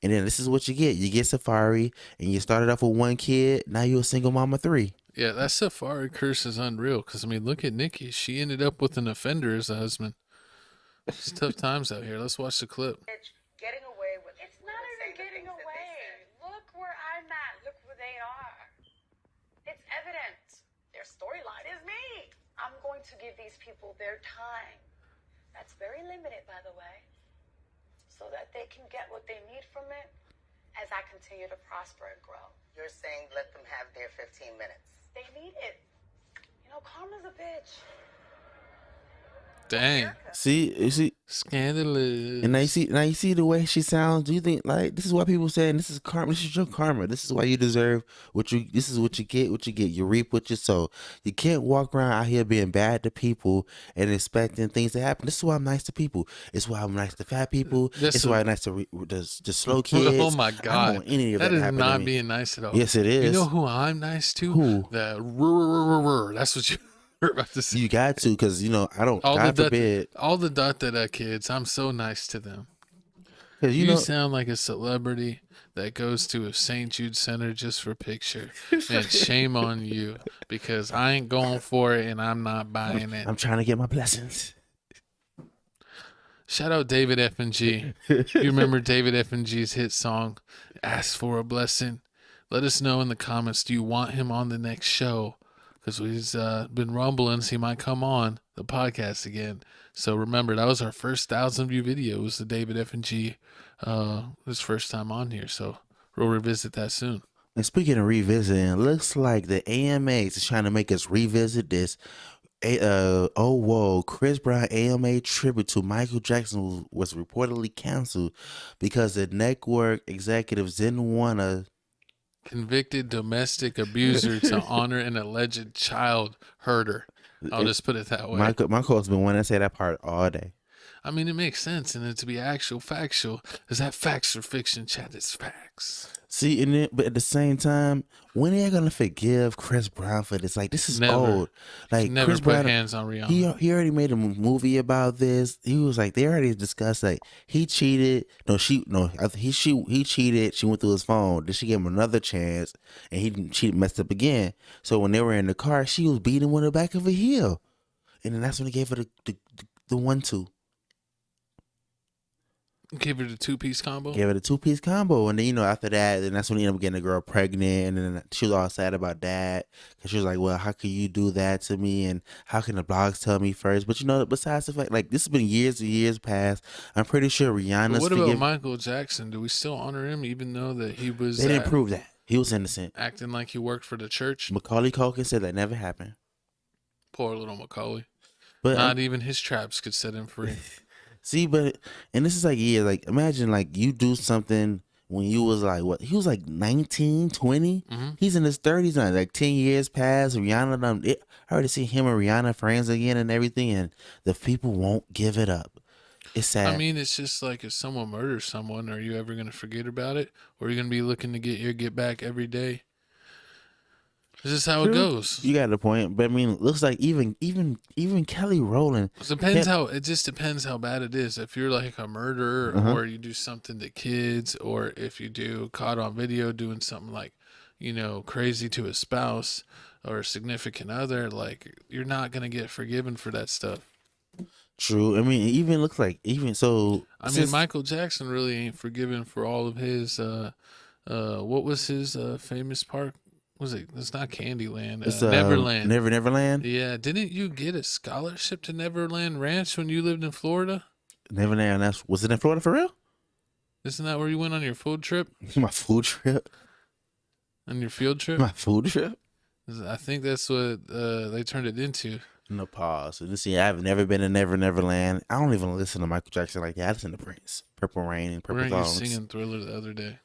Speaker 2: And then this is what you get. You get Safari, and you started off with one kid. Now you're a single mama 3.
Speaker 3: Yeah, that Safari curse is unreal. Because, I mean, look at Nikki. She ended up with an offender as a husband. It's tough times out here. Let's watch the clip.
Speaker 17: Getting away with it. It's not even getting away. Look where I'm at. Look where they are. It's evident. Their storyline is me. I'm going to give these people their time. That's very limited, by the way, so that they can get what they need from it as I continue to prosper and grow.
Speaker 18: You're saying let them have their 15 minutes.
Speaker 17: They need it. You know, karma's a bitch.
Speaker 3: Dang.
Speaker 2: You see,
Speaker 3: scandalous.
Speaker 2: And now you see the way she sounds. Do you think, like, this is why people saying this is karma? This is your karma. This is why you deserve this is what you get. You reap what you sow. You can't walk around out here being bad to people and expecting things to happen. This is why I'm nice to people. It's why I'm nice to fat people. It's why I'm nice to the slow kids.
Speaker 3: Oh my God.
Speaker 2: I don't want any of
Speaker 3: that is
Speaker 2: happen
Speaker 3: not
Speaker 2: to me.
Speaker 3: being nice at all.
Speaker 2: Yes, it is.
Speaker 3: You know who I'm nice to?
Speaker 2: Who?
Speaker 3: That's what you. About to say.
Speaker 2: You got to, because I don't. God forbid.
Speaker 3: All the kids, I'm so nice to them.
Speaker 2: You
Speaker 3: sound like a celebrity that goes to a St. Jude Center just for a picture. Man, shame on you, because I ain't going for it and I'm not buying it.
Speaker 2: I'm trying to get my blessings.
Speaker 3: Shout out David F&G. You remember David F&G's hit song, "Ask for a Blessing"? Let us know in the comments. Do you want him on the next show? Because we've been rumbling, so he might come on the podcast again. So remember, that was our first 1,000-view video. It was the David F&G, his first time on here. So we'll revisit that soon.
Speaker 2: And speaking of revisiting, it looks like the AMAs is trying to make us revisit this. Chris Brown AMA tribute to Michael Jackson was reportedly canceled because the network executives didn't want to.
Speaker 3: Convicted domestic abuser to honor an alleged child herder. I'll just put it that way.
Speaker 2: My co-host been wanting to say that part all day.
Speaker 3: I mean, it makes sense, and then to be actual factual, is that facts or fiction? Chat is facts.
Speaker 2: See, and then, but at the same time, when are you gonna forgive Chris Brown for this? Like, this is
Speaker 3: Never.
Speaker 2: old. Like,
Speaker 3: Never
Speaker 2: Chris
Speaker 3: put
Speaker 2: Brown,
Speaker 3: hands on Rihanna.
Speaker 2: He already made a movie about this. He was like, they already discussed like he cheated. I think he cheated. She went through his phone. Then she gave him another chance, and he messed up again. So when they were in the car, she was beating him on the back of a heel, and then that's when he gave her the 1-2.
Speaker 3: Give her the 2-piece combo.
Speaker 2: Gave it a 2-piece combo, and then after that, then that's when he ended up getting the girl pregnant, and then she was all sad about that because she was like, "Well, how can you do that to me? And how can the blogs tell me first?" But besides the fact, like this has been years and years past, I'm pretty sure Rihanna's.
Speaker 3: But what about Michael Jackson? Do we still honor him, even though that he was?
Speaker 2: They didn't prove that he was innocent,
Speaker 3: acting like he worked for the church.
Speaker 2: Macaulay Culkin said that never happened.
Speaker 3: Poor little Macaulay.
Speaker 2: But
Speaker 3: not even his traps could set him free.
Speaker 2: See, and this is like, yeah, like imagine like you do something when you was like, what? He was like 19, 20.
Speaker 3: Mm-hmm.
Speaker 2: He's in his 30s now, like 10 years past. Rihanna, I already see him and Rihanna friends again and everything, and the people won't give it up. It's sad.
Speaker 3: I mean, it's just like if someone murders someone, are you ever going to forget about it? Or are you going to be looking to get your get back every day? This is how it goes.
Speaker 2: You got the point, but I mean, it looks like even Kelly Rowland.
Speaker 3: It just depends how bad it is. If you're like a murderer, or you do something to kids, or if you do caught on video doing something like, crazy to a spouse or a significant other, like you're not gonna get forgiven for that stuff.
Speaker 2: True. I mean, it even looks like so.
Speaker 3: I mean, Michael Jackson really ain't forgiven for all of his. What was his famous park? Was it? It's not Candyland.
Speaker 2: It's
Speaker 3: Neverland.
Speaker 2: Neverland.
Speaker 3: Yeah. Didn't you get a scholarship to Neverland Ranch when you lived in Florida?
Speaker 2: Neverland. Was it in Florida for real?
Speaker 3: Isn't that where you went on your food trip?
Speaker 2: My food trip.
Speaker 3: On your field trip.
Speaker 2: My food trip.
Speaker 3: I think that's what they turned it into.
Speaker 2: No pause. Let's see. I've never been to Neverland. I don't even listen to Michael Jackson like that. I listen to Prince, Purple Rain, and Purple Thorns.
Speaker 3: You singing Thriller the other day?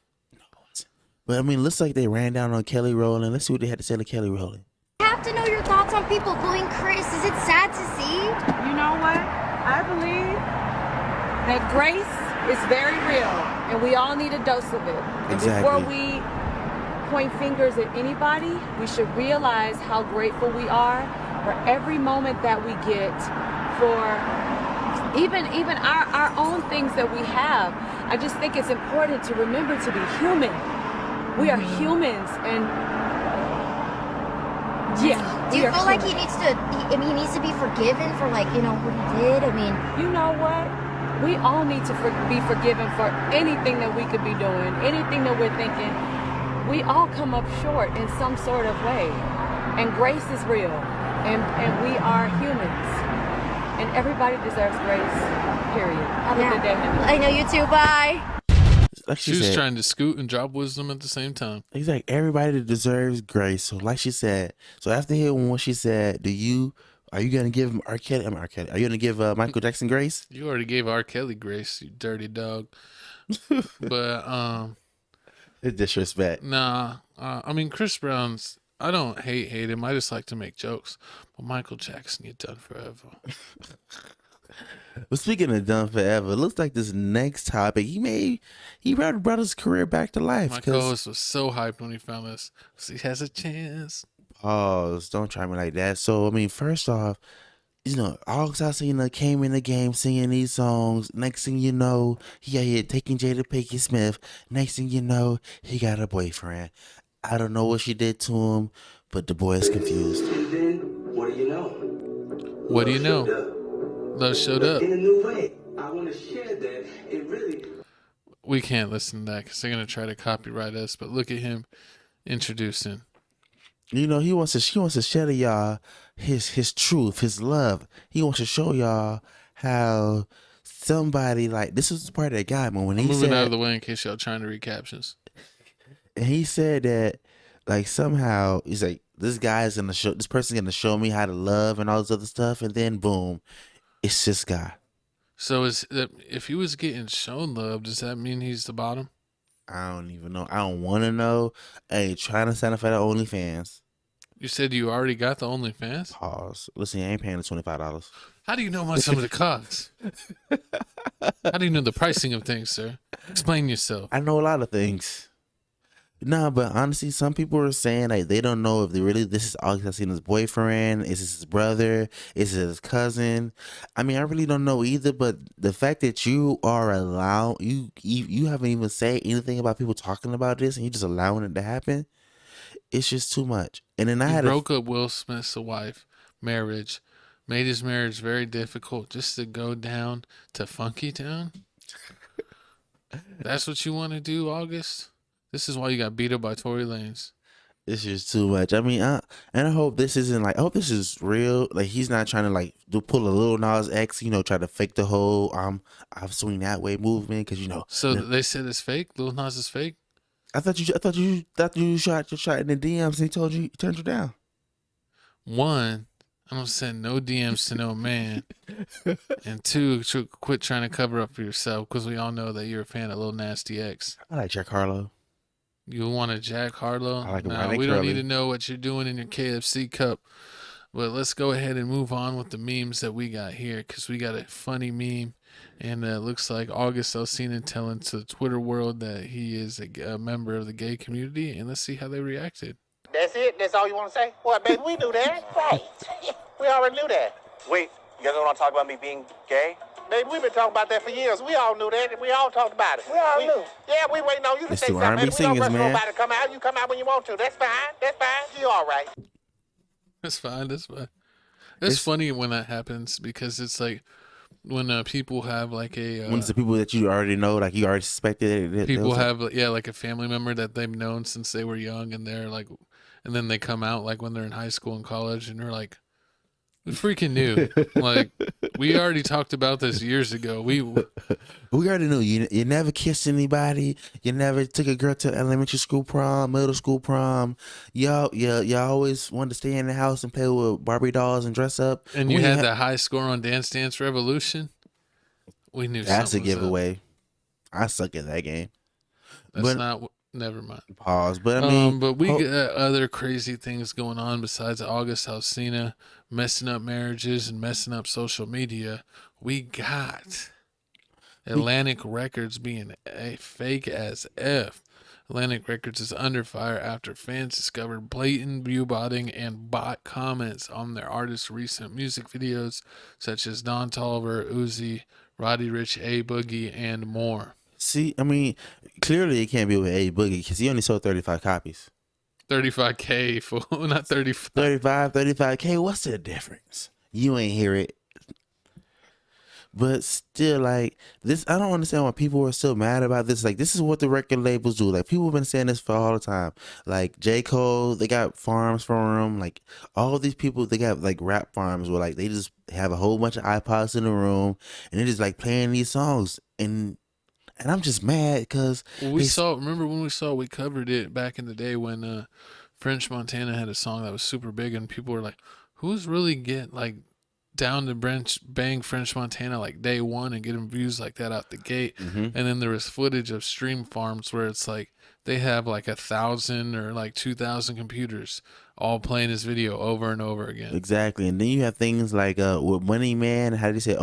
Speaker 2: But I mean, looks like they ran down on Kelly Rowland. Let's see what they had to say to Kelly Rowland.
Speaker 19: I have to know your thoughts on people booing Chris. Is it sad to see?
Speaker 20: You know what? I believe that grace is very real, and we all need a dose of it. And before we point fingers at anybody, we should realize how grateful we are for every moment that we get, for even our own things that we have. I just think it's important to remember to be human. We are humans, and yeah.
Speaker 19: Do you feel like he needs to be forgiven for what he did? I mean,
Speaker 20: you know what? We all need to be forgiven for anything that we could be doing, anything that we're thinking. We all come up short in some sort of way, and grace is real, and we are humans, and everybody deserves grace. Period. Have a good day, honey.
Speaker 19: I know you too. Bye.
Speaker 2: Like
Speaker 3: she was trying to scoot and drop wisdom at the same time.
Speaker 2: He's like, everybody deserves grace. So like she said, so after hearing what she said, are you gonna give him R. Kelly? Are you gonna give Michael Jackson grace?
Speaker 3: You already gave R. Kelly grace, you dirty dog. But
Speaker 2: it's disrespect.
Speaker 3: Nah, I mean Chris Brown's. I don't hate him. I just like to make jokes. But Michael Jackson, you're done forever.
Speaker 2: Well, speaking of done forever, it looks like this next topic he brought his career back to life.
Speaker 3: My co-host was so hyped when he found this. He has a chance.
Speaker 2: Pause. Don't try me like that. So I mean, first off, August Alsina came in the game singing these songs. Next thing you know, he out here taking Jada Pinkett Smith. Next thing you know, he got a boyfriend. I don't know what she did to him, but the boy is confused.
Speaker 21: And then, what do you know?
Speaker 3: What do you know? Love showed up.
Speaker 21: In a new way. I want to share that. It really.
Speaker 3: We can't listen to that because they're gonna try to copyright us. But look at him introducing.
Speaker 2: He wants to share to y'all his truth, his love. He wants to show y'all how somebody like this was the part that got me when he
Speaker 3: moving
Speaker 2: said,
Speaker 3: out of the way in case y'all trying to read captions.
Speaker 2: And he said that like somehow he's like this person's gonna show me how to love and all this other stuff, and then boom. It's this guy.
Speaker 3: So if he was getting shown love, does that mean he's the bottom?
Speaker 2: I don't even know. I don't want to know. I ain't trying to sign up for the OnlyFans.
Speaker 3: You said you already got the OnlyFans?
Speaker 2: Pause. Listen, I ain't paying the $25.
Speaker 3: How do you know about some of the costs? How do you know the pricing of things, sir? Explain yourself.
Speaker 2: I know a lot of things. Nah, but honestly, some people are saying like they don't know if this is August Alsina's boyfriend, is this his brother, is it his cousin? I mean, I really don't know either. But the fact that you are you haven't even said anything about people talking about this, and you just allowing it to happen, it's just too much. And then I
Speaker 3: broke up Will Smith's wife, marriage, made his marriage very difficult just to go down to Funky Town. That's what you want to do, August? This is why you got beat up by Tory Lanez.
Speaker 2: It's just too much. I mean, I hope this isn't like, I hope this is real. Like, he's not trying to like pull a Lil Nas X, try to fake the whole I've swing that way movement, because
Speaker 3: So they said it's fake. Lil Nas is fake.
Speaker 2: I thought you shot your shot in the DMs and he turned you down.
Speaker 3: One, I'm gonna send no DMs to no man, and two, quit trying to cover up for yourself, because we all know that you're a fan of Lil Nasty X.
Speaker 2: I like Jack Harlow.
Speaker 3: You want a Jack Harlow?
Speaker 2: I like him.
Speaker 3: No, we don't need to know what you're doing in your KFC cup. But let's go ahead and move on with the memes that we got here, because we got a funny meme, and it looks like August Alsina telling to the Twitter world that he is a member of the gay community, and let's see how they reacted.
Speaker 1: That's it? That's all you want to say? Well, baby, we knew that. Right. We already knew that. Wait, you guys don't want to talk about me being gay? Baby, we've been talking about that for years. We all knew that, and we all talked about it. We all knew. Yeah, we waiting on you to
Speaker 2: It's
Speaker 1: say
Speaker 2: the
Speaker 1: something.
Speaker 2: R&B
Speaker 1: We don't
Speaker 2: singers,
Speaker 1: rush
Speaker 2: man.
Speaker 1: nobody to come out. You come out when you want to. That's fine. That's fine. You all right.
Speaker 3: That's fine. That's fine. It's funny when that happens, because it's like when people have like
Speaker 2: when it's the people that you already know, like you already suspected it.
Speaker 3: People have like a family member that they've known since they were young, and they're like, and then they come out like when they're in high school and college, and they're like, we freaking knew. Like, we already talked about this years ago. We
Speaker 2: already knew. You never kissed anybody. You never took a girl to elementary school prom, middle school prom. Y'all always wanted to stay in the house and play with Barbie dolls and dress up.
Speaker 3: And you had the high score on Dance Dance Revolution. We knew
Speaker 2: that's a
Speaker 3: something was up.
Speaker 2: giveaway. I suck at that game.
Speaker 3: That's not. Never mind.
Speaker 2: Pause. But I mean,
Speaker 3: but we got other crazy things going on besides August Alsina messing up marriages and messing up social media. We got Atlantic Records being a fake as F. Atlantic Records is under fire after fans discovered blatant viewbotting and bot comments on their artists' recent music videos, such as Don Toliver, Uzi, Roddy Ricch, A Boogie, and more.
Speaker 2: See, I mean, clearly it can't be with A Boogie, because he only sold 35 copies.
Speaker 3: 35K, fool, not 35.
Speaker 2: 35K, what's the difference? You ain't hear it. But still, like, this, I don't understand why people are still mad about this. Like, this is what the record labels do. Like, people have been saying this for all the time. Like, J. Cole, they got farms for him. Like, all these people, they got, like, rap farms where, like, they just have a whole bunch of iPods in the room, and they're just, like, playing these songs. And I'm just mad because
Speaker 3: remember when we covered it back in the day when French Montana had a song that was super big, and people were like, who's really down to bang French Montana like day one and getting views like that out the gate?
Speaker 2: Mm-hmm.
Speaker 3: And then there was footage of stream farms where it's like they have like 1,000 or like 2,000 computers all playing this video over and over again.
Speaker 2: Exactly. And then you have things like with Money Man, how do you say,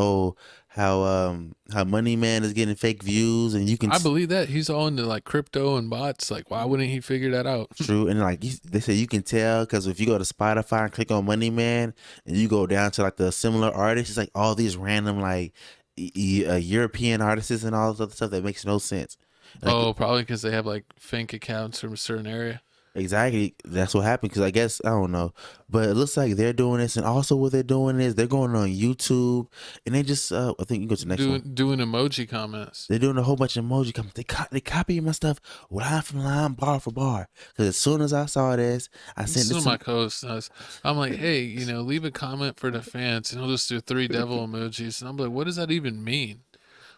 Speaker 2: how Money Man is getting fake views, and you can
Speaker 3: I believe that he's all into like crypto and bots. Like, why wouldn't he figure that out?
Speaker 2: True. And like they say, you can tell because if you go to Spotify and click on Money Man and you go down to like the similar artists, it's like all these random like European artists and all this other stuff that makes no sense. Like,
Speaker 3: probably because they have like fake accounts from a certain area.
Speaker 2: Exactly. That's what happened. Because I guess, I don't know. But it looks like they're doing this. And also what they're doing is they're going on YouTube. And they just, I think you go to the next one.
Speaker 3: Doing emoji comments.
Speaker 2: They're doing a whole bunch of emoji comments. They copy my stuff line for line, bar for bar. Because as soon as I saw this, I sent
Speaker 3: Some
Speaker 2: this
Speaker 3: of my co-hosts. I'm like, hey, leave a comment for the fans. And he'll just do 3 devil emojis. And I'm like, what does that even mean?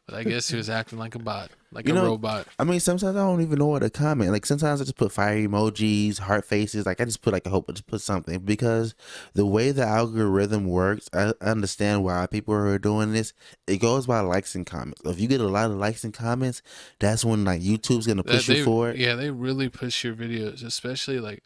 Speaker 3: But I guess he was acting like a bot, like a robot.
Speaker 2: I mean, sometimes I don't even know what to comment. Like sometimes I just put fire emojis, heart faces. Like I just put like just put something, because the way the algorithm works, I understand why people are doing this. It goes by likes and comments. If you get a lot of likes and comments, that's when like YouTube's gonna push you for it.
Speaker 3: Yeah, they really push your videos, especially like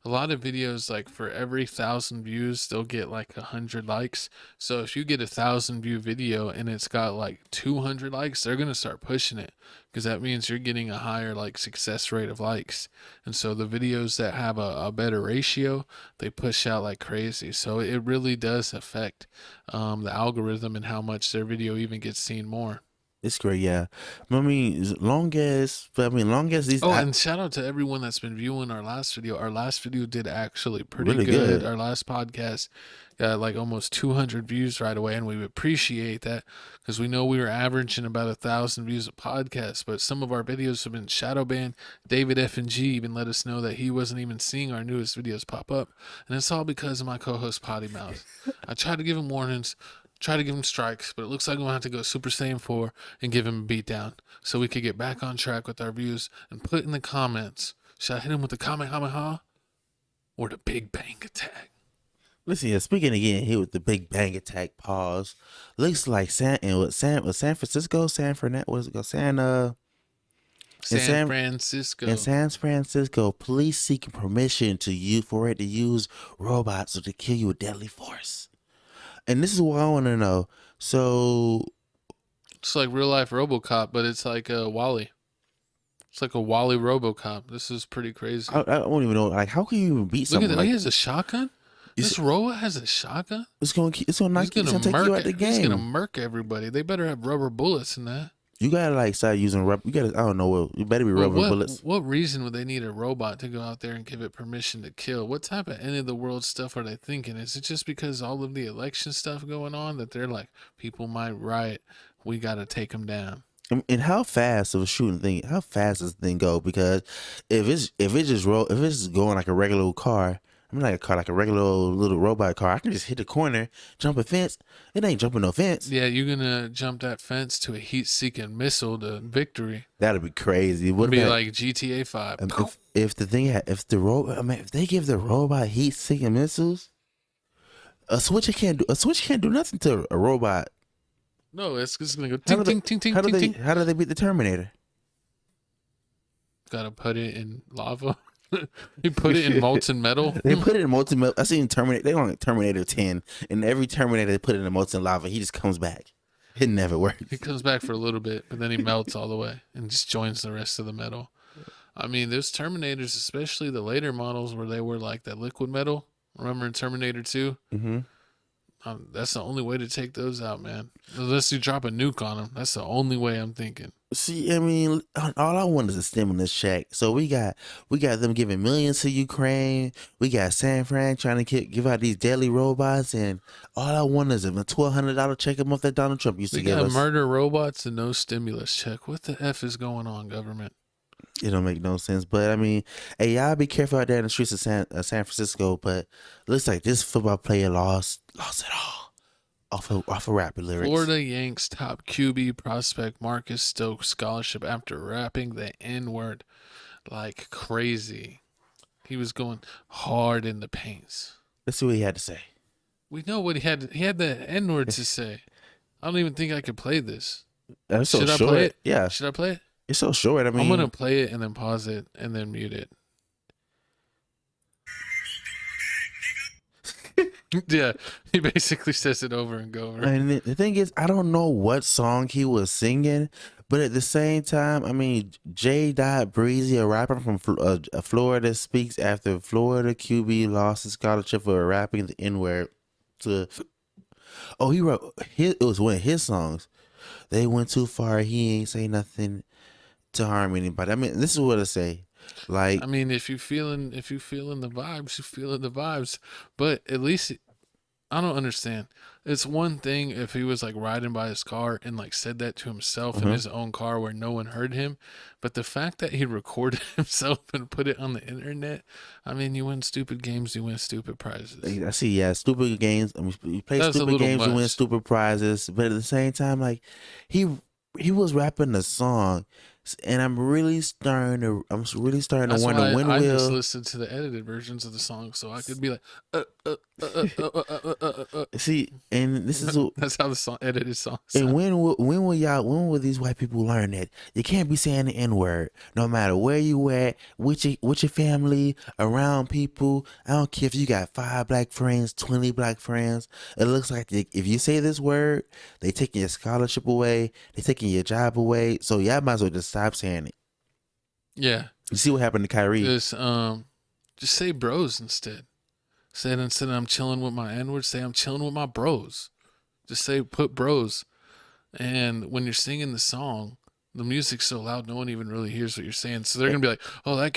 Speaker 3: a lot of videos, like for every 1,000 views, they'll get like 100 likes. So if you get 1,000 view video and it's got like 200 likes, they're gonna start pushing it, because that means you're getting a higher like success rate of likes. And so the videos that have a better ratio, they push out like crazy. So it really does affect the algorithm and how much their video even gets seen more.
Speaker 2: It's great, yeah. I mean, long as these.
Speaker 3: Oh, and shout out to everyone that's been viewing our last video. Our last video did actually pretty
Speaker 2: Really
Speaker 3: good.
Speaker 2: good.
Speaker 3: Our last podcast got like almost 200 views right away, and we appreciate that, because we know we were averaging about 1,000 views a podcast, but some of our videos have been shadow banned. David F&G even let us know that he wasn't even seeing our newest videos pop up, and it's all because of my co-host Potty Mouth. I tried to give him warnings, try to give him strikes, but it looks like we're going to have to go Super Saiyan 4 and give him a beatdown so we could get back on track with our views. And put in the comments, should I hit him with the Kamehameha or the Big Bang Attack?
Speaker 2: Listen here, speaking again here with the Big Bang Attack pause. Looks like San Francisco, San Francisco, police seeking permission for it to use robots to kill you with deadly force. And this is what I want to know. So
Speaker 3: it's like real life RoboCop, but it's like a Wally. It's like a Wally RoboCop. This is pretty crazy.
Speaker 2: I don't even know. Like, how can you even beat
Speaker 3: Look
Speaker 2: something
Speaker 3: at that.
Speaker 2: like
Speaker 3: He has a shotgun. This robot has a shotgun.
Speaker 2: It's gonna take you out the game.
Speaker 3: He's gonna murk everybody. They better have rubber bullets in that.
Speaker 2: You gotta like start using rubber. You gotta. I don't know. You better be rubber bullets.
Speaker 3: What reason would they need a robot to go out there and give it permission to kill? What type of end of the world stuff are they thinking? Is it just because all of the election stuff going on that they're like, people might riot, we gotta take them down?
Speaker 2: And how fast of a shooting thing? How fast does the thing go? Because if it's going like a regular car. I mean, like a regular old little robot car. I can just hit the corner, jump a fence. It ain't jumping no fence.
Speaker 3: Yeah, you're gonna jump that fence to a heat-seeking missile to victory.
Speaker 2: That'd be crazy.
Speaker 3: It'd be like GTA 5.
Speaker 2: If they give the robot heat-seeking missiles, a switch can't do nothing to a robot.
Speaker 3: No, it's just gonna go ting ting ting ting ting ting.
Speaker 2: How do they beat the Terminator?
Speaker 3: Gotta put it in lava. They put it in molten metal.
Speaker 2: They put it in molten metal. I seen Terminator. They on Terminator 10, and every Terminator they put it in molten lava. He just comes back. It never works.
Speaker 3: He comes back for a little bit, but then he melts all the way and just joins the rest of the metal. I mean, those Terminators, especially the later models where they were like that liquid metal. Remember in Terminator 2?
Speaker 2: Mm-hmm.
Speaker 3: That's the only way to take those out, man. Unless you drop a nuke on them. That's the only way I'm thinking.
Speaker 2: See, I mean, all I want is a stimulus check. So we got them giving millions to Ukraine. We got San Fran trying to give out these deadly robots, and all I want is a $1,200 check a month that Donald Trump used to give us.
Speaker 3: We got murder robots and no stimulus check. What the F is going on, government?
Speaker 2: It don't make no sense. But I mean, hey, y'all be careful out there in the streets of San Francisco. But it looks like this football player lost it all off of rapid lyrics.
Speaker 3: Florida Yanks top QB prospect Marcus Stokes scholarship after rapping the N-word like crazy. He was going hard in the paints.
Speaker 2: Let's see what he had to say.
Speaker 3: We know what he had. He had the N-word to say. I don't even think I could play this.
Speaker 2: That's so
Speaker 3: Should
Speaker 2: short.
Speaker 3: I play it?
Speaker 2: Yeah.
Speaker 3: Should I play it?
Speaker 2: It's so short. I mean,
Speaker 3: I'm going to play it and then pause it and then mute it. Yeah, he basically says it over and over.
Speaker 2: And the thing is, I don't know what song he was singing, but at the same time, I mean, J. Breezy, a rapper from Florida, speaks after Florida QB lost his scholarship for rapping the N-word. He wrote, it was one of his songs. They went too far. He ain't say nothing to harm anybody. I mean, this is what I say. Like,
Speaker 3: I mean, if you feeling the vibes, you feeling the vibes. But at least I don't understand. It's one thing if he was like riding by his car and like said that to himself in his own car where no one heard him. But the fact that he recorded himself and put it on the internet, I mean, you win stupid games, you win stupid prizes.
Speaker 2: I see, yeah, stupid games. I mean, you play stupid games, you win stupid prizes. But at the same time, like he was rapping the song, and I'm really starting to wonder when
Speaker 3: I just listened to the edited versions of the song so I could be like,
Speaker 2: See, and this is
Speaker 3: that's how the song edited song.
Speaker 2: And when will these white people learn that you can't be saying the N-word no matter where you at, with your family, around people. I don't care if you got 5 black friends, 20 black friends. It looks like if you say this word, they taking your scholarship away, they taking your job away. So y'all might as well just stop saying it.
Speaker 3: Yeah.
Speaker 2: You see what happened to Kyrie?
Speaker 3: Just say bros instead. Say it instead of I'm chilling with my N-word, say I'm chilling with my bros. Just say put bros. And when you're singing the song, the music's so loud no one even really hears what you're saying. So they're gonna be like, "Oh, that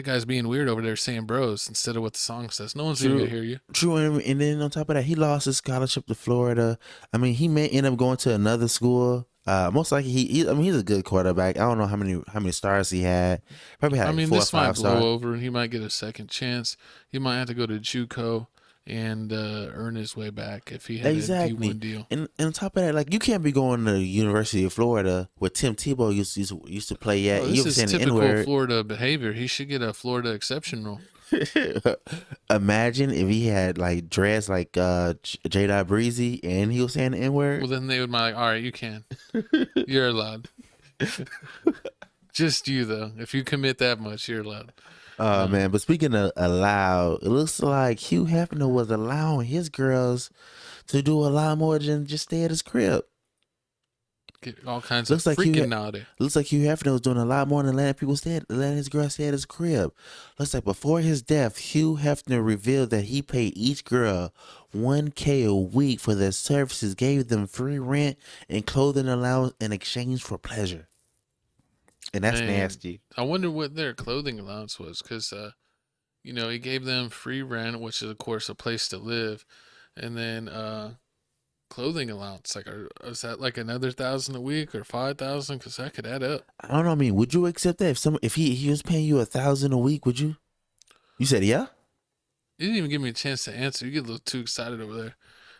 Speaker 3: guy's being weird over there saying bros," instead of what the song says. No one's even gonna hear you.
Speaker 2: True, and then on top of that, he lost his scholarship to Florida. I mean, he may end up going to another school. Most likely, he's a good quarterback. I don't know how many stars he had. Probably had 4 or 5
Speaker 3: this might
Speaker 2: stars.
Speaker 3: blow over, and he might get a second chance. He might have to go to JUCO and earn his way back if he had a D1 deal.
Speaker 2: And on top of that, like, you can't be going to the University of Florida where Tim Tebow used to play at.
Speaker 3: This is typical Florida behavior. He should get a Florida exception rule.
Speaker 2: Imagine if he had like dressed like J. Breezy and he was saying the N-word.
Speaker 3: Well, then they would be like, all right, you can. You're allowed. Just you, though. If you commit that much, you're allowed.
Speaker 2: Oh, man. But speaking of allowed, it looks like Hugh Hefner was allowing his girls to do a lot more than just stay at his crib.
Speaker 3: Get all kinds of freaking naughty.
Speaker 2: Looks like Hugh Hefner was doing a lot more than letting his girl stay at his crib. Looks like before his death, Hugh Hefner revealed that he paid each girl $1,000 a week for their services, gave them free rent and clothing allowance in exchange for pleasure. And that's nasty.
Speaker 3: I wonder what their clothing allowance was, because, he gave them free rent, which is, of course, a place to live, and then clothing allowance. Like, is that like another $1,000 a week or $5,000? Because that could add up.
Speaker 2: I don't know. I mean, would you accept that if he was paying you $1,000 a week? Would you? You said yeah.
Speaker 3: You didn't even give me a chance to answer. You get a little too excited over there.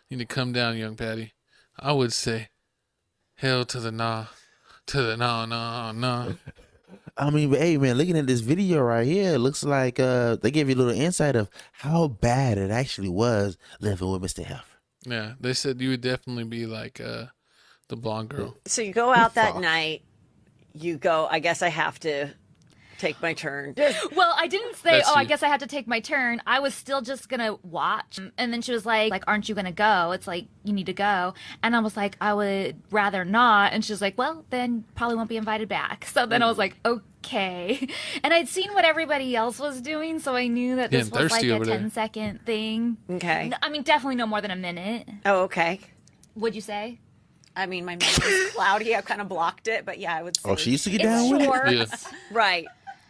Speaker 3: You need to come down, young Patty. I would say, hell to the nah. To the no.
Speaker 2: I mean, but hey, man, looking at this video right here, it looks like they gave you a little insight of how bad it actually was living with Mr. Hefner.
Speaker 3: Yeah, they said you would definitely be like the blonde girl.
Speaker 4: So you go out that night, you go, I guess I have to take my turn.
Speaker 22: Well, I didn't say, I guess I had to take my turn. I was still just gonna watch. And then she was like, aren't you gonna go? It's like, you need to go. And I was like, I would rather not. And she was like, well, then probably won't be invited back. So then I was like, okay. And I'd seen what everybody else was doing, so I knew that this was like a 10-second thing.
Speaker 4: Okay.
Speaker 22: I mean, definitely no more than a minute.
Speaker 4: Oh, okay.
Speaker 22: Would you say?
Speaker 4: I mean, my memory is cloudy. I kind of blocked it, but yeah, I would say.
Speaker 2: Oh, she used to get down with it?
Speaker 3: Yeah.
Speaker 4: Right.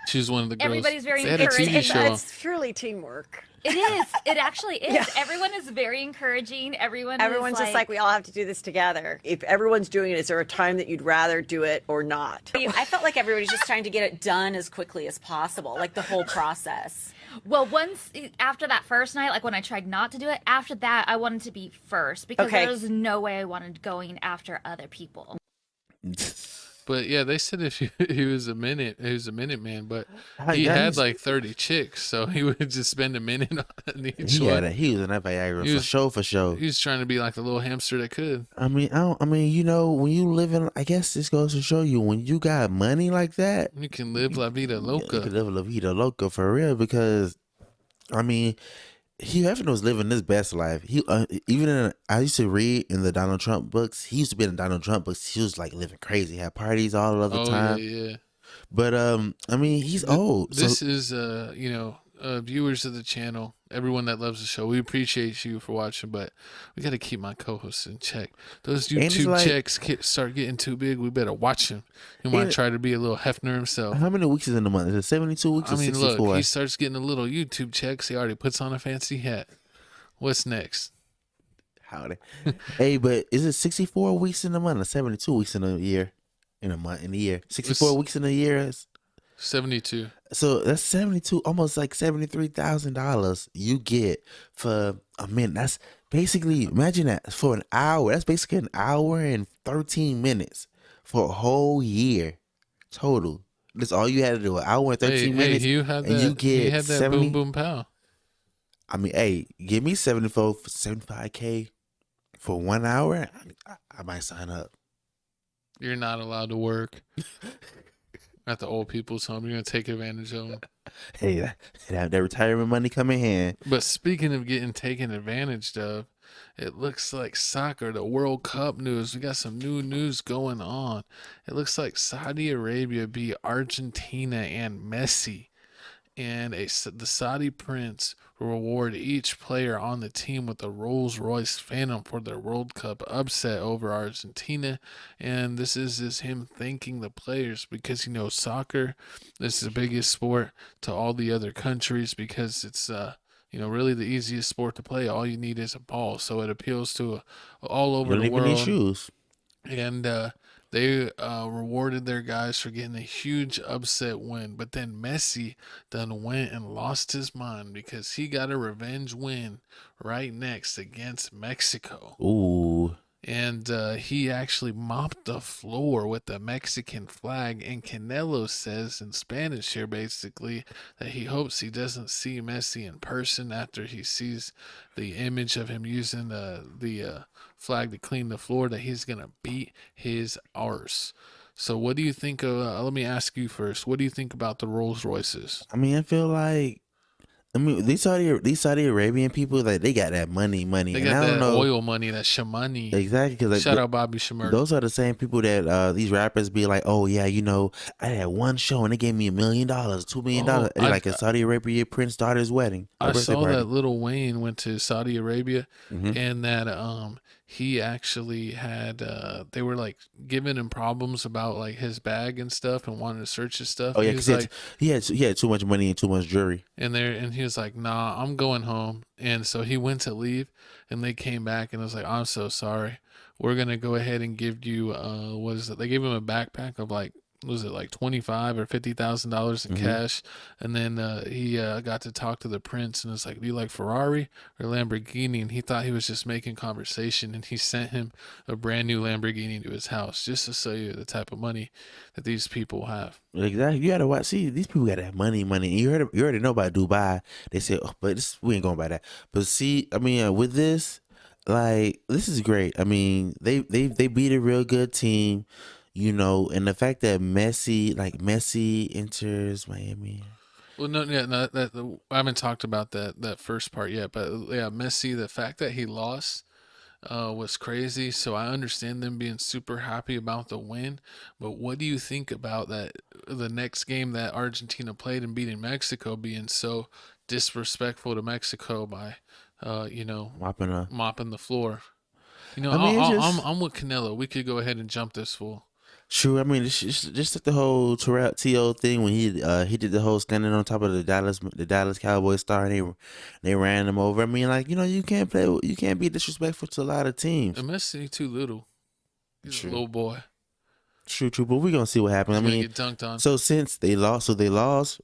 Speaker 3: She's one of the girls.
Speaker 22: Everybody's very
Speaker 3: they had a TV show.
Speaker 4: It's truly teamwork.
Speaker 22: It is. It actually is.
Speaker 4: Yeah.
Speaker 22: Everyone is very encouraging. Everyone's
Speaker 4: just like, we all have to do this together. If everyone's doing it, is there a time that you'd rather do it or not? I felt like everybody's just trying to get it done as quickly as possible, like the whole process.
Speaker 22: Well, after that first night, like when I tried not to do it, after that, I wanted to be first because there was no way I wanted going after other people.
Speaker 3: But yeah, they said if he was a minute man, but he had like 30 chicks, so he would just spend a minute on each one.
Speaker 2: He was in that Viagra for sure.
Speaker 3: He was trying to be like the little hamster that could.
Speaker 2: I mean, when you live in, I guess this goes to show you when you got money like that,
Speaker 3: you can live la vida loca.
Speaker 2: You can live la vida loca for real because, I mean, Hugh Hefner was living his best life. I used to read in the Donald Trump books. He used to be in the Donald Trump books. He was like living crazy, had parties all of the time.
Speaker 3: Yeah.
Speaker 2: But I mean, he's old.
Speaker 3: This is viewers of the channel, everyone that loves the show, we appreciate you for watching, but we got to keep my co-hosts in check. Those YouTube checks start getting too big. We better watch him. He might try to be a little Hefner himself.
Speaker 2: How many weeks is in the month? Is it 72 weeks or 64?
Speaker 3: Look, he starts getting a little YouTube checks. He already puts on a fancy hat. What's next?
Speaker 2: Howdy. Hey, but is it 64 weeks in the month or 72 weeks in a year? In a month, in a year. 64 weeks in a year?
Speaker 3: 72.
Speaker 2: So that's 72, almost like $73,000 you get for a minute. That's basically, imagine that, for an hour. That's basically an hour and 13 minutes for a whole year total. That's all you had to do, an hour and 13 minutes.
Speaker 3: You had
Speaker 2: and you get
Speaker 3: that
Speaker 2: 70,
Speaker 3: boom boom pow.
Speaker 2: I mean, hey, give me 75K for 1 hour. I might sign up.
Speaker 3: You're not allowed to work at the old people's home. You're gonna take advantage of them.
Speaker 2: Hey, that retirement money come in hand.
Speaker 3: But speaking of getting taken advantage of, it looks like soccer, the World Cup news. We got some new news going on. It looks like Saudi Arabia beat Argentina and Messi. And the Saudi prince will reward each player on the team with a Rolls-Royce Phantom for their World Cup upset over Argentina. And this is him thanking the players because, soccer, this is the biggest sport to all the other countries because it's, really the easiest sport to play. All you need is a ball. So it appeals to all over the world.
Speaker 2: Need shoes.
Speaker 3: And they rewarded their guys for getting a huge upset win. But then Messi done went and lost his mind because he got a revenge win right next against Mexico.
Speaker 2: Ooh.
Speaker 3: And he actually mopped the floor with the Mexican flag. And Canelo says in Spanish here, basically, that he hopes he doesn't see Messi in person after he sees the image of him using the flag to clean the floor, that he's going to beat his arse. So what do you think of, let me ask you first, what do you think about the Rolls Royces?
Speaker 2: I mean, I feel like, these Saudi Arabian people, like, they got that money.
Speaker 3: They
Speaker 2: and
Speaker 3: got
Speaker 2: I don't
Speaker 3: that
Speaker 2: know,
Speaker 3: oil money, that shamani.
Speaker 2: Exactly. Cause, like,
Speaker 3: shout out Bobby Shmurda.
Speaker 2: Those are the same people that these rappers be like, oh, yeah, I had one show and they gave me $1 million, $2 million. Like a Saudi Arabia prince daughter's wedding.
Speaker 3: I saw that Lil Wayne went to Saudi Arabia and that he actually had they were like giving him problems about like his bag and stuff and wanted to search his stuff.
Speaker 2: Oh yeah, because he had too much money and too much jewelry.
Speaker 3: And he was like, nah, I'm going home. And so he went to leave and they came back and was like, I'm so sorry. We're gonna go ahead and give you what is it? They gave him a backpack of like, was it like $25,000 or $50,000 in cash? And then he got to talk to the prince and it's like, do you like Ferrari or Lamborghini? And he thought he was just making conversation, and he sent him a brand new Lamborghini to his house just to show you the type of money that these people have.
Speaker 2: Exactly. You gotta watch. See, these people got that money. And you already know about Dubai. They say, oh, but we ain't going by that. But see, I mean, with this, like, this is great. I mean, they beat a real good team. And the fact that Messi enters Miami.
Speaker 3: Well, no, I haven't talked about that first part yet, but yeah, Messi, the fact that he lost was crazy. So I understand them being super happy about the win, but what do you think about that? The next game that Argentina played and beating Mexico being so disrespectful to Mexico by, mopping the floor. I'm with Canelo. We could go ahead and jump this fool.
Speaker 2: Sure, I mean, just like the whole Terrell T.O. thing when he did the whole standing on top of the Dallas Cowboys star and they ran him over. I mean, like, you can't be disrespectful to a lot of teams.
Speaker 3: And Messi too little. He's a little boy.
Speaker 2: True, but we're gonna see what happens. I mean,
Speaker 3: get dunked on.
Speaker 2: So since they lost,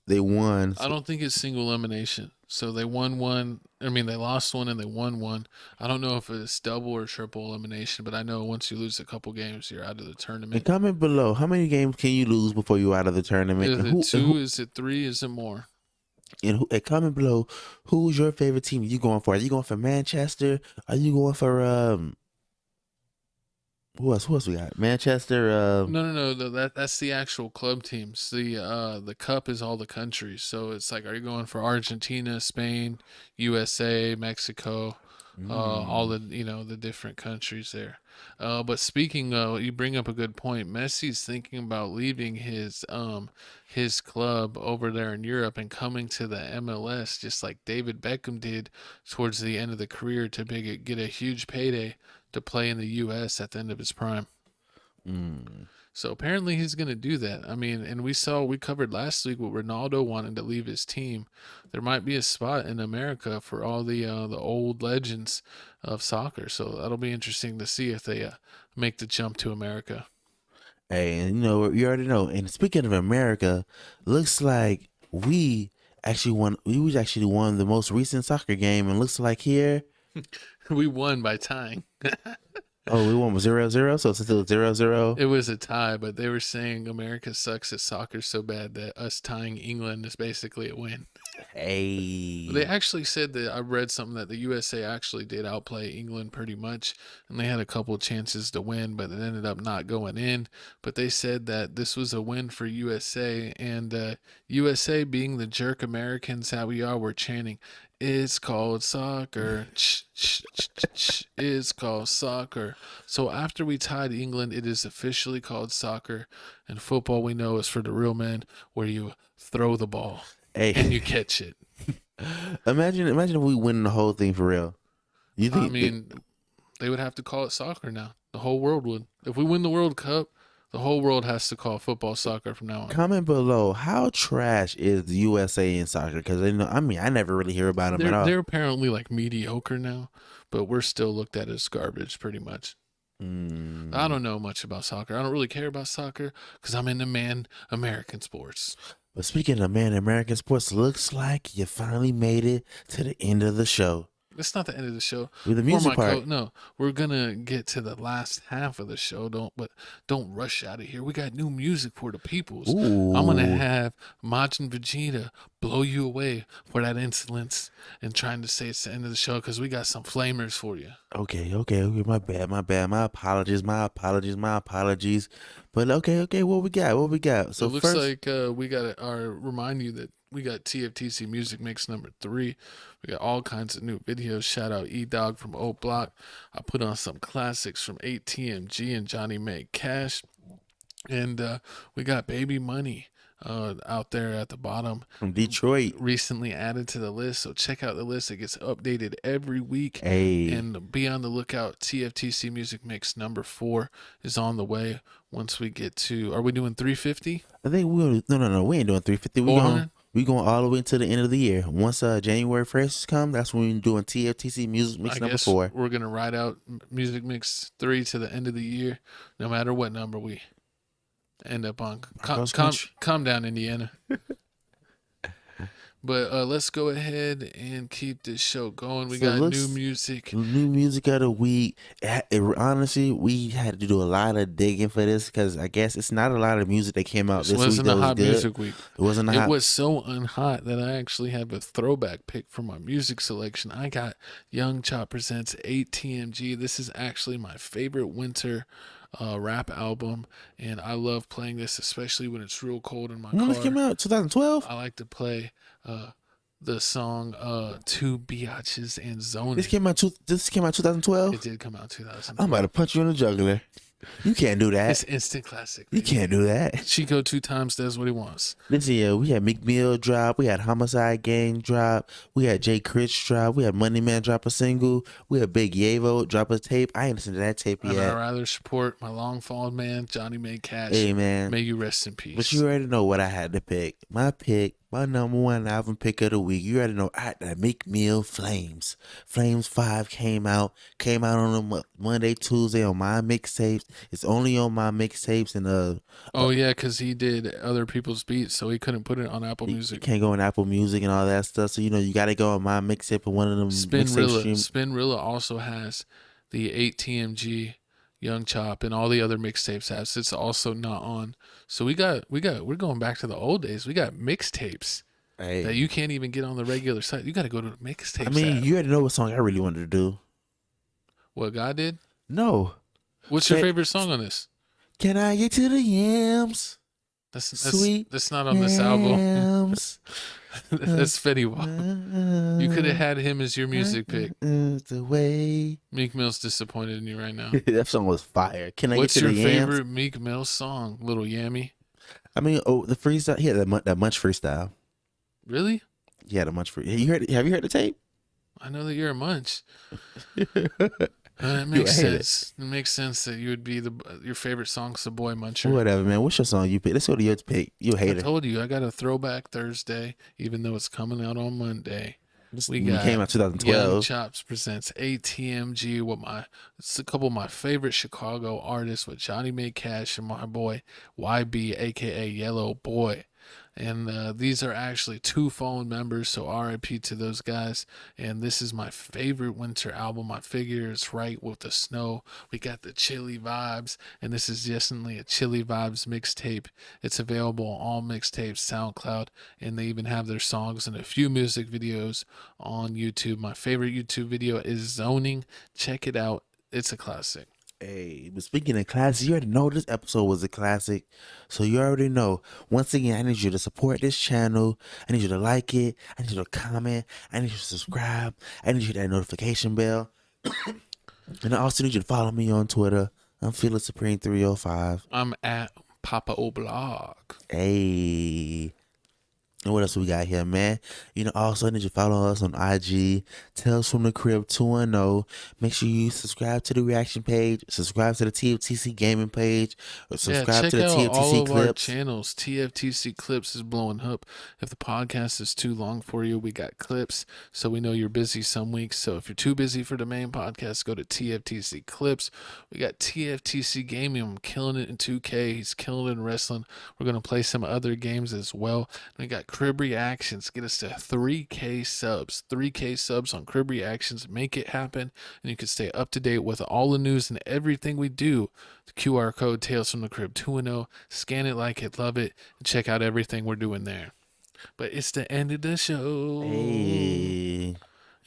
Speaker 2: they won.
Speaker 3: I don't think it's single elimination. So they won one. I mean, they lost one and they won one. I don't know if it's double or triple elimination, but I know once you lose a couple games, you're out of the tournament.
Speaker 2: And comment below, how many games can you lose before you're out of the tournament?
Speaker 3: Is it two? Is it three? Is it more?
Speaker 2: And comment below, who's your favorite team? Are you going for? Are you going for Manchester? Are you going for Who else we got? Manchester.
Speaker 3: No. That's the actual club teams. The cup is all the countries. So it's like, are you going for Argentina, Spain, USA, Mexico, all the the different countries there. But speaking of, you bring up a good point. Messi's thinking about leaving his club over there in Europe and coming to the MLS, just like David Beckham did towards the end of the career to get a huge payday to play in the U.S. at the end of his prime. So apparently he's going to do that. I mean, and we covered last week with Ronaldo wanting to leave his team. There might be a spot in America for all the old legends of soccer. So that'll be interesting to see if they make the jump to America.
Speaker 2: Hey, and you already know. And speaking of America, looks like we actually won the most recent soccer game, and looks like here
Speaker 3: we won by tying.
Speaker 2: Oh, we won 0-0, so it's still 0-0.
Speaker 3: It was a tie, but they were saying America sucks at soccer so bad that us tying England is basically a win.
Speaker 2: Hey.
Speaker 3: They actually said that I read something that the USA actually did outplay England pretty much, and they had a couple chances to win, but it ended up not going in. But they said that this was a win for USA, and USA, being the jerk Americans that we are, were chanting, "It's called soccer. It's called soccer." So after we tied England, it is officially called soccer, and football we know is for the real men, where you throw the ball.
Speaker 2: Hey.
Speaker 3: And you catch it.
Speaker 2: Imagine if we win the whole thing for real. You think?
Speaker 3: I mean, they would have to call it soccer now. The whole world would. If we win the World Cup, the whole world has to call football soccer from now on.
Speaker 2: Comment below, how trash is the USA in soccer? Because I never really hear about them at all.
Speaker 3: They're apparently like mediocre now, but we're still looked at as garbage pretty much. I don't know much about soccer. I don't really care about soccer because I'm into American sports.
Speaker 2: But speaking of American sports, looks like you finally made it to the end of the show.
Speaker 3: It's not the end of the show.
Speaker 2: With the music part.
Speaker 3: No, we're gonna get to the last half of the show. Don't rush out of here. We got new music for the peoples.
Speaker 2: Ooh. I'm
Speaker 3: gonna have Majin Vegeta blow you away for that insolence and trying to say it's the end of the show because we got some flamers for you.
Speaker 2: Okay. My bad. My apologies. But okay. What we got? So
Speaker 3: it looks
Speaker 2: first,
Speaker 3: like we got to remind you that we got TFTC Music Mix #3. We got all kinds of new videos. Shout out E-Dog from Old Block. I put on some classics from ATMG and Johnny Made Cash. And we got Baby Money out there at the bottom.
Speaker 2: From Detroit.
Speaker 3: Recently added to the list. So check out the list. It gets updated every week.
Speaker 2: Hey.
Speaker 3: And be on the lookout. TFTC Music Mix #4 is on the way once we get to... Are we doing 350?
Speaker 2: I think no. We ain't doing 350. We going all the way to the end of the year. Once January 1st come, that's when we're doing TFTC Music Mix #4.
Speaker 3: We're going to ride out Music Mix 3 to the end of the year, no matter what number we end up on. Calm down, Indiana. But let's go ahead and keep this show going. We got new music.
Speaker 2: New music of the week. Honestly, we had to do a lot of digging for this because I guess it's not a lot of music that came out this week.
Speaker 3: It wasn't a hot music week.
Speaker 2: It wasn't a hot.
Speaker 3: It was so unhot that I actually have a throwback pick for my music selection. I got Young Chop presents ATMG. This is actually my favorite winter rap album, and I love playing this, especially when it's real cold in my car.
Speaker 2: When it came out, 2012?
Speaker 3: I like to play the song Two Biatches and Zoning.
Speaker 2: This came out 2012?
Speaker 3: It did come out 2012.
Speaker 2: I'm about to punch you in the jugular. You can't do that.
Speaker 3: It's instant classic.
Speaker 2: You can't do that.
Speaker 3: Chico 2 times does what he wants.
Speaker 2: This year, we had Meek Mill drop. We had Homicide Gang drop. We had Jay Critch drop. We had Money Man drop a single. We had Big Yavo drop a tape. I ain't listened to that tape yet.
Speaker 3: I'd rather support my long fallen man, Johnny Made Cash.
Speaker 2: Hey, man.
Speaker 3: May you rest in peace.
Speaker 2: But you already know what I had to pick. My number one album pick of the week. You already know I had that Meek Mill Flames. Flames 5 came out on a Monday, Tuesday on my mixtapes. It's only on my mixtapes and
Speaker 3: yeah, because he did other people's beats, so he couldn't put it on Apple Music.
Speaker 2: You can't go on Apple Music and all that stuff. So you got to go on my mixtape and one of them.
Speaker 3: Spinrilla also has the 8TMG, Young Chop, and all the other mixtapes has. It's also not on. So we're going back to the old days. We got mixtapes that you can't even get on the regular site. You got to go to the mixtapes.
Speaker 2: I mean, you already know what song I really wanted to do.
Speaker 3: What God did?
Speaker 2: No.
Speaker 3: What's your favorite song on this?
Speaker 2: Can I get to the yams?
Speaker 3: That's
Speaker 2: Sweet.
Speaker 3: That's not on this album. That's Fetty Wap. You could have had him as your music pick.
Speaker 2: The way
Speaker 3: Meek Mill's disappointed in you right now.
Speaker 2: That song was fire.
Speaker 3: What's your favorite Meek Mill song? Little Yammy.
Speaker 2: I mean, the freestyle. He had that Munch freestyle.
Speaker 3: Really?
Speaker 2: Yeah, the Munch freestyle. Have you heard the tape?
Speaker 3: I know that you're a Munch. It makes sense. It makes sense that you would be your favorite song's The Boy Muncher.
Speaker 2: Whatever, man. What's your song you pick? Let's go to your pick. You hate it.
Speaker 3: I told you I got a throwback Thursday, even though it's coming out on Monday.
Speaker 2: We came out 2012.
Speaker 3: Young Chops presents ATMG it's a couple of my favorite Chicago artists with Johnny Made Cash and my boy YB, aka Yellow Boy. And these are actually 2 fallen members, so RIP to those guys. And this is my favorite winter album. I figure it's right with the snow. We got the chilly vibes, and this is definitely a chilly vibes mixtape. It's available on all mixtapes, SoundCloud, and they even have their songs and a few music videos on YouTube. My favorite YouTube video is Zoning. Check it out. It's a classic.
Speaker 2: Hey, but speaking of classics, you already know this episode was a classic. So you already know. Once again, I need you to support this channel. I need you to like it. I need you to comment. I need you to subscribe. I need you to hit that notification bell. And I also need you to follow me on Twitter. I'm Fearless Supreme 305.
Speaker 3: I'm at Papa Oblog.
Speaker 2: Hey. And what else we got here, man? You know, also I need you to follow us on IG, Tales from the Crib 210. Make sure you subscribe to the reaction page, subscribe to the TFTC gaming page, or subscribe to the TFTC
Speaker 3: all of
Speaker 2: clips.
Speaker 3: our channels. TFTC clips is blowing up. If the podcast is too long for you, we got clips. So we know you're busy some weeks. So if you're too busy for the main podcast, go to TFTC clips. We got TFTC gaming. I'm killing it in 2K. He's killing it in wrestling. We're gonna play some other games as well. And we got Crib Reactions. Get us to 3K subs. 3K subs on Crib Reactions. Make it happen. And you can stay up to date with all the news and everything we do. The QR code, Tales from the Crib 210. Scan it, like it, love it, and check out everything we're doing there. But it's the end of the show.
Speaker 2: Hey.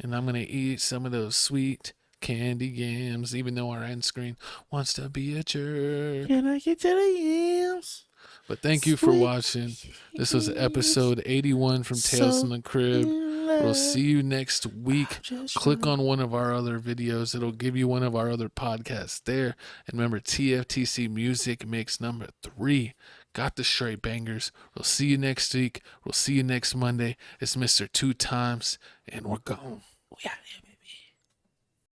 Speaker 3: And I'm going to eat some of those sweet candy yams, even though our end screen wants to be a jerk.
Speaker 2: Can I get to the yams?
Speaker 3: But thank you for watching. This was episode 81 from Tales from the Crib. We'll see you next week. Click on one of our other videos. It'll give you one of our other podcasts there. And remember, TFTC Music Mix number 3. Got the straight bangers. We'll see you next week. We'll see you next Monday. It's Mr. 2 Times, and we're gone. We out here.